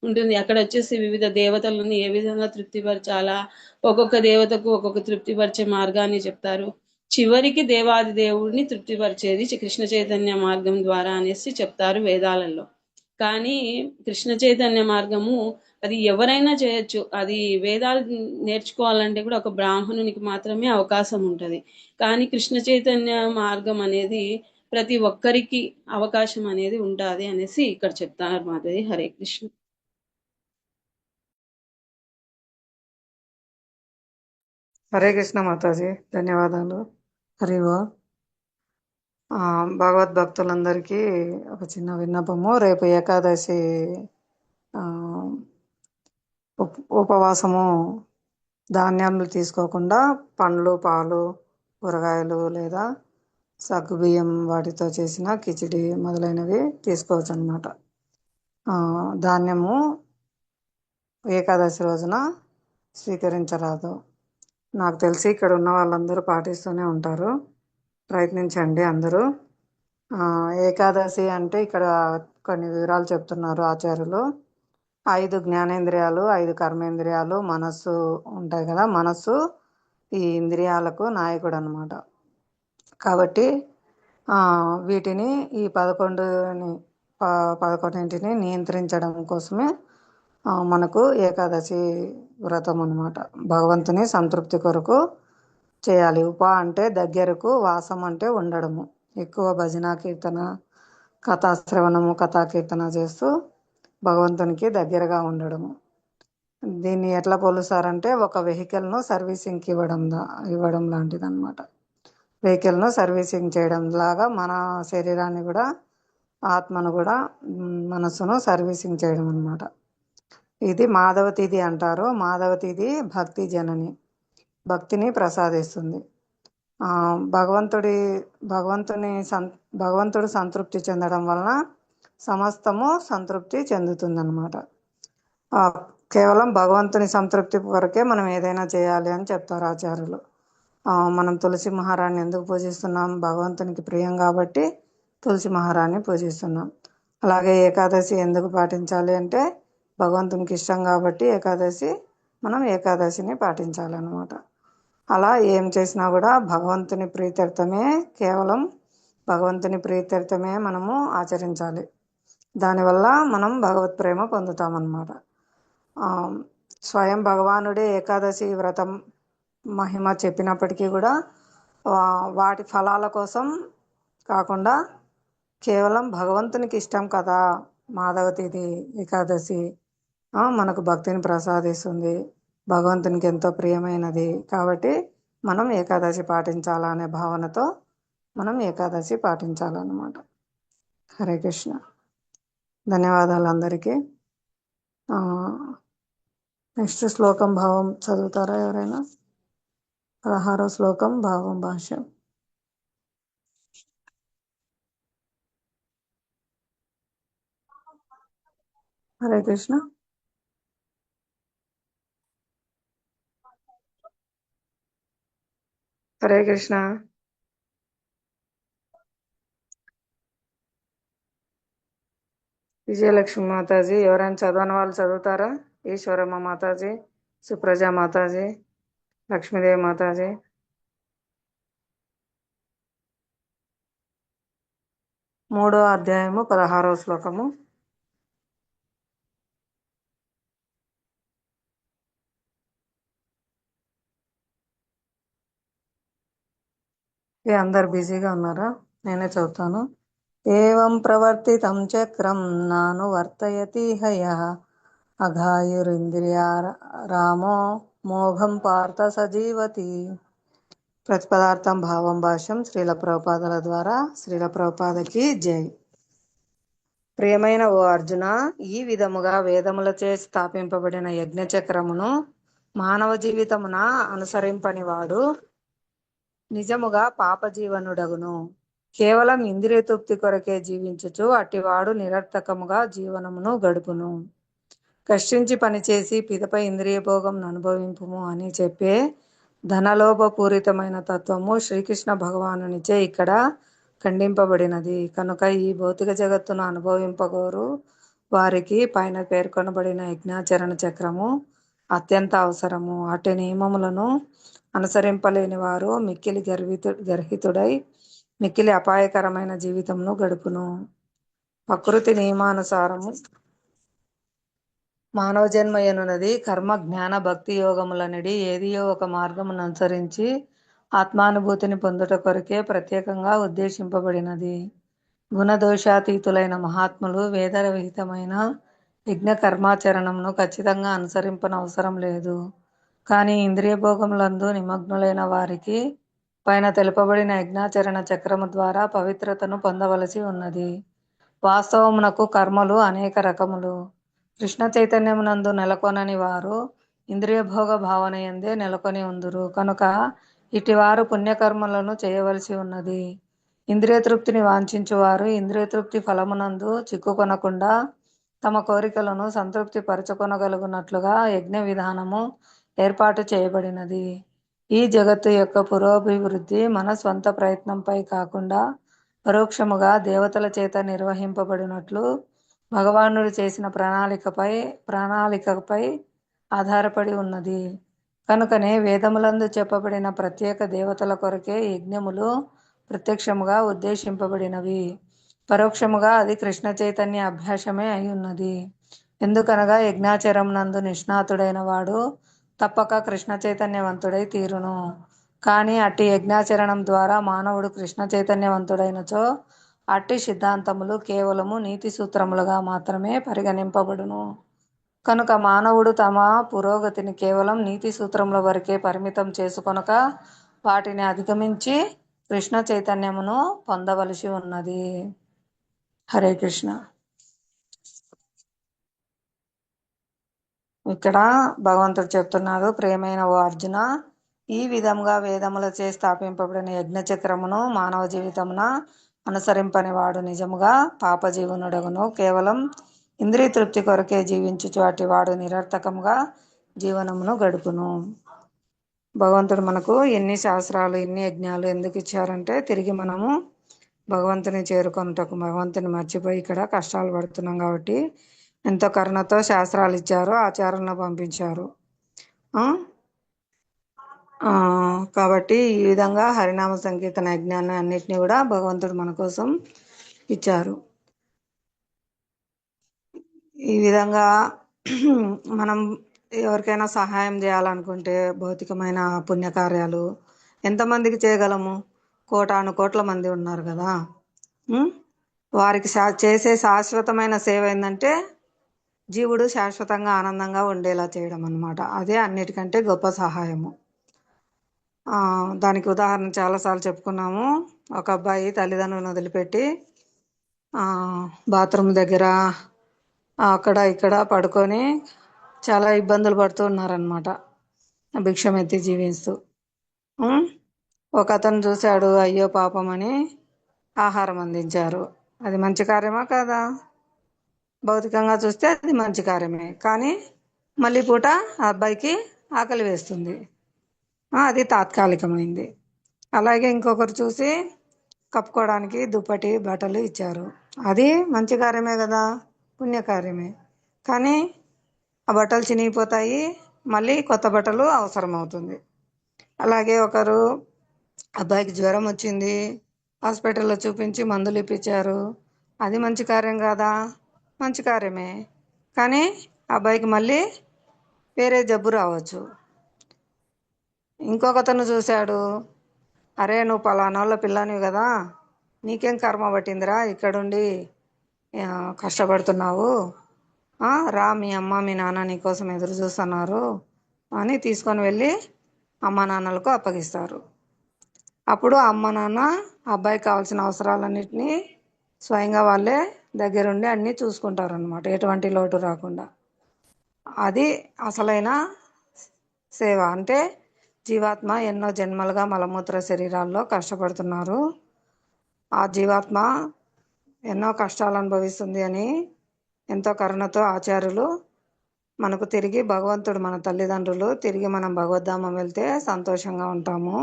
ఉంటుంది. అక్కడ వచ్చేసి వివిధ దేవతలను ఏ విధంగా తృప్తిపరచాలా, ఒక్కొక్క దేవతకు ఒక్కొక్క తృప్తిపరిచే మార్గాన్ని చెప్తారు. చివరికి దేవాది దేవుడిని తృప్తిపరిచేది కృష్ణ చైతన్య మార్గం ద్వారా అనేసి చెప్తారు వేదాలలో. కానీ కృష్ణ చైతన్య మార్గము అది ఎవరైనా చేయొచ్చు. అది వేదాలు నేర్చుకోవాలంటే కూడా ఒక బ్రాహ్మణునికి మాత్రమే అవకాశం ఉంటుంది. కానీ కృష్ణ చైతన్య మార్గం అనేది ప్రతి ఒక్కరికి అవకాశం అనేది ఉంటుంది అనేసి ఇక్కడ చెప్తారు మాధవి. హరే కృష్ణ. హరే కృష్ణ మాతాజీ, ధన్యవాదాలు. హరి ఓం. భగవద్భక్తులందరికీ ఒక చిన్న విన్నపము. రేపు ఏకాదశి ఉపవాసము ధాన్యాలు తీసుకోకుండా పండ్లు, పాలు, కూరగాయలు లేదా సగ్గుబియ్యం వాటితో చేసిన కిచిడి మొదలైనవి తీసుకోవచ్చు అన్నమాట. ధాన్యము ఏకాదశి రోజున స్వీకరించరాదు. నాకు తెలిసి ఇక్కడ ఉన్న వాళ్ళందరూ పాటిస్తూనే ఉంటారు. ప్రయత్నించండి అందరూ. ఏకాదశి అంటే ఇక్కడ కొన్ని వివరాలు చెప్తున్నారు ఆచార్యులు. 5 జ్ఞానేంద్రియాలు, 5 కర్మేంద్రియాలు, మనస్సు ఉంటాయి కదా. మనస్సు ఈ ఇంద్రియాలకు నాయకుడు అనమాట. కాబట్టి వీటిని ఈ 11ని నియంత్రించడం కోసమే మనకు ఏకాదశి వ్రతం అన్నమాట. భగవంతుని సంతృప్తి కొరకు చేయాలి. అంటే దగ్గరకు, వాసం అంటే ఉండడము. ఎక్కువ భజన, కీర్తన, కథాశ్రవణము, కథాకీర్తన చేస్తూ భగవంతునికి దగ్గరగా ఉండడము. దీన్ని ఎట్లా పోలుస్తారంటే ఒక వెహికల్ను సర్వీసింగ్కి ఇవ్వడం లాంటిది అనమాట. వెహికల్ను సర్వీసింగ్ చేయడం లాగా మన శరీరాన్ని కూడా, ఆత్మను కూడా, మనస్సును సర్వీసింగ్ చేయడం అనమాట. ఇది మాధవ తిథి అంటారు. మాధవ తిథి భక్తి జనని, భక్తిని ప్రసాదిస్తుంది. భగవంతుడు సంతృప్తి చెందడం వలన సమస్తము సంతృప్తి చెందుతుందన్నమాట. కేవలం భగవంతుని సంతృప్తి కొరకే మనం ఏదైనా చేయాలి అని చెప్తారు ఆచార్యులు. మనం తులసి మహారాణి ఎందుకు పూజిస్తున్నాం? భగవంతునికి ప్రియం కాబట్టి తులసి మహారాణి పూజిస్తున్నాం. అలాగే ఏకాదశి ఎందుకు పాటించాలి అంటే భగవంతునికి ఇష్టం కాబట్టి మనం ఏకాదశిని పాటించాలన్నమాట. అలా ఏం చేసినా కూడా భగవంతుని ప్రీత్యర్థమే, కేవలం భగవంతుని ప్రీత్యర్థమే మనము ఆచరించాలి. దానివల్ల మనం భగవత్ ప్రేమ పొందుతామన్నమాట. స్వయం భగవానుడే ఏకాదశి వ్రతం మహిమ చెప్పినప్పటికీ కూడా వాటి ఫలాల కోసం కాకుండా కేవలం భగవంతునికి ఇష్టం కదా మాధవ తిథి ఏకాదశి, మనకు భక్తిని ప్రసాదిస్తుంది, భగవంతునికి ఎంతో ప్రియమైనది కాబట్టి మనం ఏకాదశి పాటించాలనే భావనతో మనం ఏకాదశి పాటించాలన్నమాట. హరే కృష్ణ. ధన్యవాదాలు అందరికీ. నెక్స్ట్ శ్లోకం భావం చదువుతారా ఎవరైనా? 16వ శ్లోకం భావం భాష్యం. హరే కృష్ణ. హరే కృష్ణ. విజయలక్ష్మి మాతాజీ, ఎవరైనా చదవని వాళ్ళు చదువుతారా? ఈశ్వరమ్మ మాతాజీ, సుప్రజ మాతాజీ, లక్ష్మీదేవి మాతాజీ. 3వ అధ్యాయము 16వ శ్లోకము. అందరు బిజీగా ఉన్నారా? నేనే చదువుతాను. ఏవం ప్రవర్తితం చక్రం నాను వర్తయతి హయః అఘాయురింద్రియా రామో మోఘం పార్థ సజీవతి. ప్రతిపదార్థం భావం భాష్యం శ్రీల ప్రభుపాదుల ద్వారా. శ్రీల ప్రభుపాదకి జై. ప్రియమైన ఓ అర్జున, ఈ విధముగా వేదములచే స్థాపింపబడిన యజ్ఞచక్రమును మానవ జీవితమున అనుసరింపని వాడు నిజముగా పాపజీవనుడగును. కేవలం ఇంద్రియ తృప్తి కొరకే జీవించుచు అట్టివాడు నిరర్థకముగా జీవనమును గడుపును. కష్టించి పనిచేసి పిదపై ఇంద్రియ భోగం అనుభవింపుము అని చెప్పే ధనలోభపూరితమైన తత్వము శ్రీకృష్ణ భగవానునిచే ఇక్కడ ఖండింపబడినది. కనుక ఈ భౌతిక జగత్తును అనుభవింపగోరు వారికి పైన పేర్కొనబడిన యజ్ఞాచరణ చక్రము అత్యంత అవసరము. అట్టి నియమములను అనుసరింపలేని వారు మిక్కిలి గర్హితుడై మిక్కిలి అపాయకరమైన జీవితంను గడుపును. ప్రకృతి నియమానుసారము మానవ జన్మ ఎనున్నది కర్మ జ్ఞాన భక్తి యోగములనడి ఏదియో ఒక మార్గమును అనుసరించి ఆత్మానుభూతిని పొందుట కొరకే ప్రత్యేకంగా ఉద్దేశింపబడినది. గుణదోషాతీతులైన మహాత్ములు వేదవిహితమైన యజ్ఞ కర్మాచరణమును ఖచ్చితంగా అనుసరింపనవసరం లేదు. కానీ ఇంద్రియ భోగములందు నిమగ్నులైన వారికి పైన తెలుపబడిన యజ్ఞాచరణ చక్రము ద్వారా పవిత్రతను పొందవలసి ఉన్నది. వాస్తవమునకు కర్మలు అనేక రకములు. కృష్ణ చైతన్యమునందు నెలకొనని వారు ఇంద్రియ భోగ భావన యందే నెలకొని ఉందురు కనుక ఇటివారు పుణ్యకర్మలను చేయవలసి ఉన్నది. ఇంద్రియ తృప్తిని వాంఛించువారు ఇంద్రియ తృప్తి ఫలమునందు చిక్కుకొనకుండా తమ కోరికలను సంతృప్తి పరచుకొనగలుగునట్లుగా యజ్ఞ విధానము ఏర్పాటు చేయబడినది. ఈ జగత్తు యొక్క పురోభివృద్ధి మన స్వంత ప్రయత్నంపై కాకుండా పరోక్షముగా దేవతల చేత నిర్వహింపబడినట్లు భగవానుడు చేసిన ప్రణాళికపై ఆధారపడి ఉన్నది. కనుకనే వేదములందు చెప్పబడిన ప్రత్యేక దేవతల కొరకే యజ్ఞములు ప్రత్యక్షముగా ఉద్దేశింపబడినవి. పరోక్షముగా అది కృష్ణ చైతన్య అభ్యాసమే అయి ఉన్నది. ఎందుకనగా యజ్ఞాచరమునందు నిష్ణాతుడైన వాడు తప్పక కృష్ణ చైతన్యవంతుడై తీరును. కానీ అట్టి యజ్ఞాచరణం ద్వారా మానవుడు కృష్ణ చైతన్యవంతుడైనచో అట్టి సిద్ధాంతములు కేవలము నీతి సూత్రములుగా మాత్రమే పరిగణింపబడును. కనుక మానవుడు తమ పురోగతిని కేవలం నీతి సూత్రముల వరకే పరిమితం చేసుకొనక వాటిని అధిగమించి కృష్ణ చైతన్యమును పొందవలసి ఉన్నది. హరే కృష్ణ. ఇక్కడ భగవంతుడు చెప్తున్నారు, ప్రియమైన ఓ అర్జున, ఈ విధంగా వేదములచే స్థాపింపబడిన యజ్ఞచక్రమును మానవ జీవితమున అనుసరింపని వాడు నిజముగా పాపజీవనుడగును. కేవలం ఇంద్రియ తృప్తి కొరకే జీవించుచు అట్టి వాడు నిరర్థకముగా జీవనమును గడుపును. భగవంతుడు మనకు ఎన్ని శాస్త్రాలు ఎన్ని యజ్ఞాలు ఎందుకు ఇచ్చారంటే తిరిగి మనము భగవంతుని చేరుకొనుటకు. భగవంతుని మర్చిపోయి ఇక్కడ కష్టాలు పడుతున్నాం కాబట్టి ఎంతో కరుణతో శాస్త్రాలు ఇచ్చారు, ఆచారంలో పంపించారు. కాబట్టి ఈ విధంగా హరినామ సంకీర్తన యజ్ఞాన్ని అన్నిటినీ కూడా భగవంతుడు మన కోసం ఇచ్చారు. ఈ విధంగా మనం ఎవరికైనా సహాయం చేయాలనుకుంటే భౌతికమైన పుణ్యకార్యాలు ఎంతమందికి చేయగలము? కోటాను కోట్ల మంది ఉన్నారు కదా. వారికి చేసే శాశ్వతమైన సేవ ఏంటంటే జీవుడు శాశ్వతంగా ఆనందంగా ఉండేలా చేయడం అన్నమాట. అదే అన్నిటికంటే గొప్ప సహాయము. దానికి ఉదాహరణ చాలాసార్లు చెప్పుకున్నాము. ఒక అబ్బాయి తల్లిదండ్రులను వదిలిపెట్టి బాత్రూమ్ దగ్గర అక్కడ ఇక్కడ పడుకొని చాలా ఇబ్బందులు పడుతూ ఉన్నారనమాట, భిక్షం ఎత్తి జీవిస్తూ. ఒక అతను చూశాడు, అయ్యో పాపం అని ఆహారం అందించారు. అది మంచి కార్యమా కాదా? భౌతికంగా చూస్తే అది మంచి కార్యమే. కానీ మళ్ళీ పూట ఆ అబ్బాయికి ఆకలి వేస్తుంది, అది తాత్కాలికమైంది. అలాగే ఇంకొకరు చూసి కప్పుకోవడానికి దుప్పటి బట్టలు ఇచ్చారు, అది మంచి కార్యమే కదా, పుణ్యకార్యమే. కానీ ఆ బట్టలు చినిగిపోతాయి, మళ్ళీ కొత్త బట్టలు అవసరం అవుతుంది. అలాగే ఒకరు అబ్బాయికి జ్వరం వచ్చింది, హాస్పిటల్లో చూపించి మందులు ఇప్పించారు, అది మంచి కార్యం కాదా? మంచి కార్యమే. కానీ అబ్బాయికి మళ్ళీ వేరే జబ్బు రావచ్చు. ఇంకొకతను చూశాడు, అరే నువ్వు పలానాళ్ళ పిల్లనివి కదా, నీకేం కర్మ పట్టిందిరా ఇక్కడుండి కష్టపడుతున్నావు, రా మీ అమ్మ మీ నాన్న నీకోసం ఎదురు చూస్తున్నారు అని తీసుకొని వెళ్ళి అమ్మ నాన్నలకు అప్పగిస్తారు. అప్పుడు అమ్మ నాన్న అబ్బాయికి కావాల్సిన అవసరాలన్నింటినీ స్వయంగా వాళ్ళే దగ్గరుండి అన్నీ చూసుకుంటారు అన్నమాట, ఎటువంటి లోటు రాకుండా. అది అసలైన సేవ. అంటే జీవాత్మ ఎన్నో జన్మలుగా మలమూత్ర శరీరాల్లో కష్టపడుతున్నారు, ఆ జీవాత్మ ఎన్నో కష్టాలు అనుభవిస్తుంది అని ఎంతో కరుణతో ఆచార్యులు మనకు తిరిగి భగవంతుడు, మన తల్లిదండ్రులు తిరిగి మనం భగవద్ధామం వెళ్తే సంతోషంగా ఉంటాము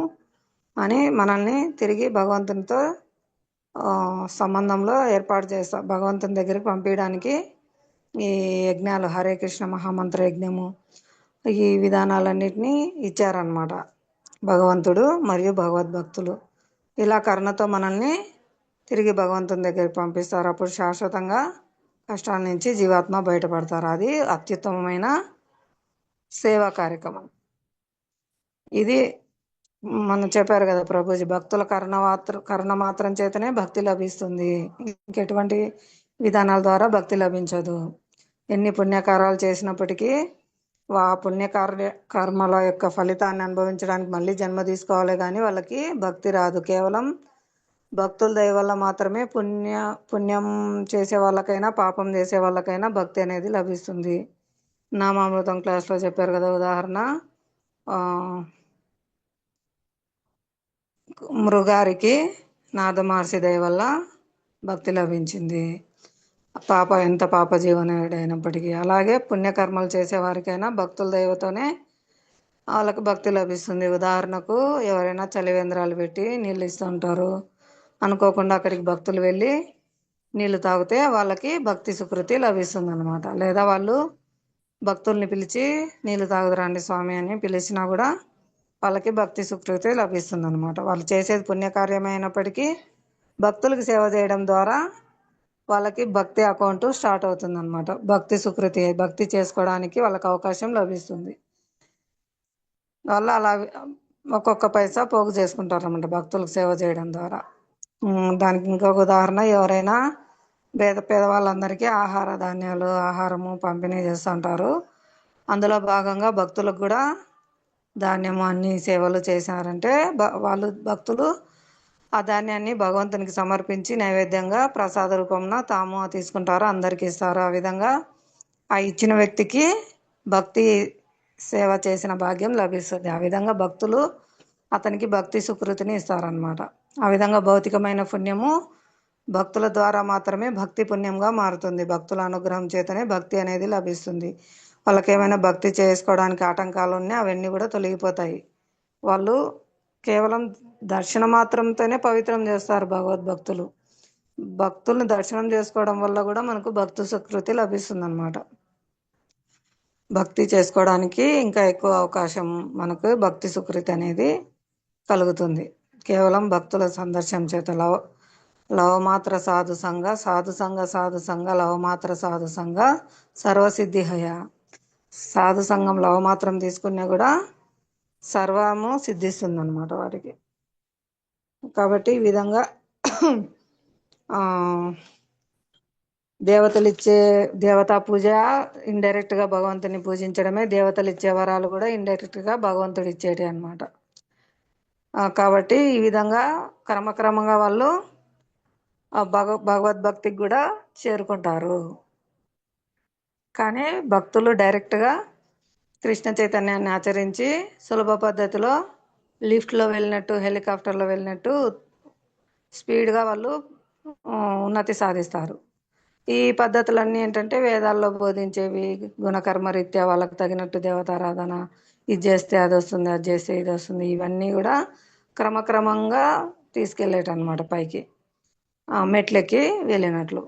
అని మనల్ని తిరిగి భగవంతునితో సంబంధంలో ఏర్పాటు చేస్తారు. భగవంతుని దగ్గరికి పంపించడానికి ఈ యజ్ఞాలు, హరే కృష్ణ మహామంత్ర యజ్ఞము, ఈ విధానాలన్నిటినీ ఇచ్చారన్నమాట భగవంతుడు మరియు భగవద్భక్తులు. ఇలా కరుణతో మనల్ని తిరిగి భగవంతుని దగ్గరికి పంపిస్తారు. అప్పుడు శాశ్వతంగా కష్టాల నుంచి జీవాత్మ బయటపడతారు. అది అత్యుత్తమమైన సేవా కార్యక్రమం. ఇది మనం చెప్పారు కదా ప్రభుజీ, భక్తుల కరుణ మాత్రం చేతనే భక్తి లభిస్తుంది. ఇంకెటువంటి విధానాల ద్వారా భక్తి లభించదు. ఎన్ని పుణ్యకార్యాలు చేసినప్పటికీ ఆ కర్మల యొక్క ఫలితాన్ని అనుభవించడానికి మళ్ళీ జన్మ తీసుకోవాలి, కానీ వాళ్ళకి భక్తి రాదు. కేవలం భక్తుల దయ వల్ల మాత్రమే పుణ్యం చేసే వాళ్ళకైనా పాపం చేసే వాళ్ళకైనా భక్తి అనేది లభిస్తుంది. నామామృతం క్లాస్లో చెప్పారు కదా ఉదాహరణ, మృగారికి నాదమహర్షి దయ వల్ల భక్తి లభించింది, ఎంత పాప జీవనుడైనప్పటికీ. అలాగే పుణ్యకర్మలు చేసేవారికైనా భక్తుల దైవతోనే వాళ్ళకి భక్తి లభిస్తుంది. ఉదాహరణకు ఎవరైనా చలివేంద్రాలు పెట్టి నీళ్ళు ఇస్తుంటారు, అనుకోకుండా అక్కడికి భక్తులు వెళ్ళి నీళ్లు తాగితే వాళ్ళకి భక్తి సుకృతి లభిస్తుంది అనమాట. లేదా వాళ్ళు భక్తుల్ని పిలిచి నీళ్లు తాగుదురండి స్వామి అని పిలిచినా కూడా వాళ్ళకి భక్తి సుకృతి లభిస్తుంది అనమాట. వాళ్ళు చేసేది పుణ్యకార్యమైనప్పటికీ భక్తులకు సేవ చేయడం ద్వారా వాళ్ళకి భక్తి అకౌంట్ స్టార్ట్ అవుతుంది అనమాట. భక్తి సుకృతి, భక్తి చేసుకోవడానికి వాళ్ళకి అవకాశం లభిస్తుంది. వాళ్ళు అలా ఒక్కొక్క పైసా పోగు చేసుకుంటారు అనమాట భక్తులకు సేవ చేయడం ద్వారా. దానికి ఇంకొక ఉదాహరణ, ఎవరైనా పేదవాళ్ళందరికీ ఆహార ధాన్యాలు, ఆహారము పంపిణీ చేస్తుంటారు. అందులో భాగంగా భక్తులకు కూడా ధాన్యము అన్ని సేవలు చేశారంటే వాళ్ళు భక్తులు ఆ ధాన్యాన్ని భగవంతునికి సమర్పించి నైవేద్యంగా ప్రసాద రూపంలో తాము తీసుకుంటారు, అందరికి ఇస్తారు. ఆ విధంగా ఆ ఇచ్చిన వ్యక్తికి భక్తి సేవ చేసిన భాగ్యం లభిస్తుంది. ఆ విధంగా భక్తులు అతనికి భక్తి సుకృతిని ఇస్తారనమాట. ఆ విధంగా భౌతికమైన పుణ్యము భక్తుల ద్వారా మాత్రమే భక్తి పుణ్యంగా మారుతుంది. భక్తుల అనుగ్రహం చేతనే భక్తి అనేది లభిస్తుంది. వాళ్ళకి ఏమైనా భక్తి చేసుకోవడానికి ఆటంకాలు ఉన్నాయి, అవన్నీ కూడా తొలగిపోతాయి. వాళ్ళు కేవలం దర్శన మాత్రంతోనే పవిత్రం చేస్తారు భగవద్భక్తులు. భక్తుల్ని దర్శనం చేసుకోవడం వల్ల కూడా మనకు భక్తి సుకృతి లభిస్తుంది అనమాట. భక్తి చేసుకోవడానికి ఇంకా ఎక్కువ అవకాశం మనకు భక్తి సుకృతి అనేది కలుగుతుంది. కేవలం భక్తుల సందర్శనం చేత లవమాత్ర సాధు సంఘ లవమాత్ర సాధు సంఘ సర్వసిద్ధిహయ. సాధు సంఘం లవమాత్రం తీసుకున్నా కూడా సర్వము సిద్ధిస్తుంది అనమాట వారికి. కాబట్టి ఈ విధంగా దేవతా పూజ ఇండైరెక్ట్ గా భగవంతుని పూజించడమే, దేవతలు ఇచ్చే వరాలు కూడా ఇండైరెక్ట్ గా భగవంతుడు ఇచ్చేటి అనమాట. కాబట్టి ఈ విధంగా క్రమక్రమంగా వాళ్ళు భగవద్భక్తికి కూడా చేరుకుంటారు. కానీ భక్తులు డైరెక్ట్గా కృష్ణ చైతన్యాన్ని ఆచరించి సులభ పద్ధతిలో లిఫ్ట్లో వెళ్ళినట్టు, హెలికాప్టర్లో వెళ్ళినట్టు స్పీడ్గా వాళ్ళు ఉన్నతి సాధిస్తారు. ఈ పద్ధతులన్నీ ఏంటంటే వేదాల్లో బోధించేవి, గుణకర్మ రీత్యా వాళ్ళకు తగినట్టు దేవతారాధన, ఇది చేస్తే అది వస్తుంది, అది చేస్తే ఇది వస్తుంది, ఇవన్నీ కూడా క్రమక్రమంగా తీసుకెళ్ళేటన్నమాట పైకి, మెట్లెక్కి వెళ్ళినట్లు.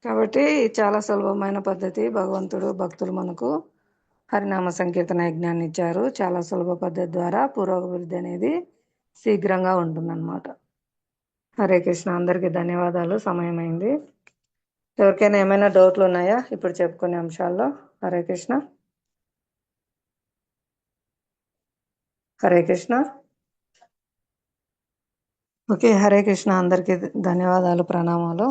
కాబట్టి చాలా సులభమైన పద్ధతి. భగవంతుడు భక్తులు మనకు హరినామ సంకీర్తన యజ్ఞాన్ని ఇచ్చారు. చాలా సులభ పద్ధతి ద్వారా పురోభివృద్ధి అనేది శీఘ్రంగా ఉంటుందన్నమాట. హరే కృష్ణ. అందరికీ ధన్యవాదాలు. సమయం అయింది. ఎవరికైనా ఏమైనా డౌట్లు ఉన్నాయా ఇప్పుడు చెప్పుకునే అంశాల్లో? హరే కృష్ణ. హరే కృష్ణ. ఓకే, హరే కృష్ణ. అందరికీ ధన్యవాదాలు, ప్రణామాలు.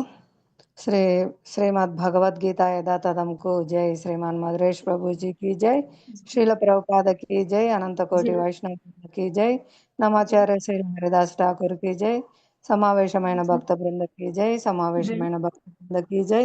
శ్రీమద్ భగవద్గీత యథాతథంకు జై. శ్రీమాన్ మధురేష్ ప్రభుజీకి జై. శ్రీల ప్రభుపాదకి జై. అనంత కోటి వైష్ణవుకి జై. నమాచార్య శ్రీ హరిదాస్ ఠాకూర్కి జై. సమావేశమైన భక్త బృందకి జై. సమావేశమైన భక్త బృందకి జై.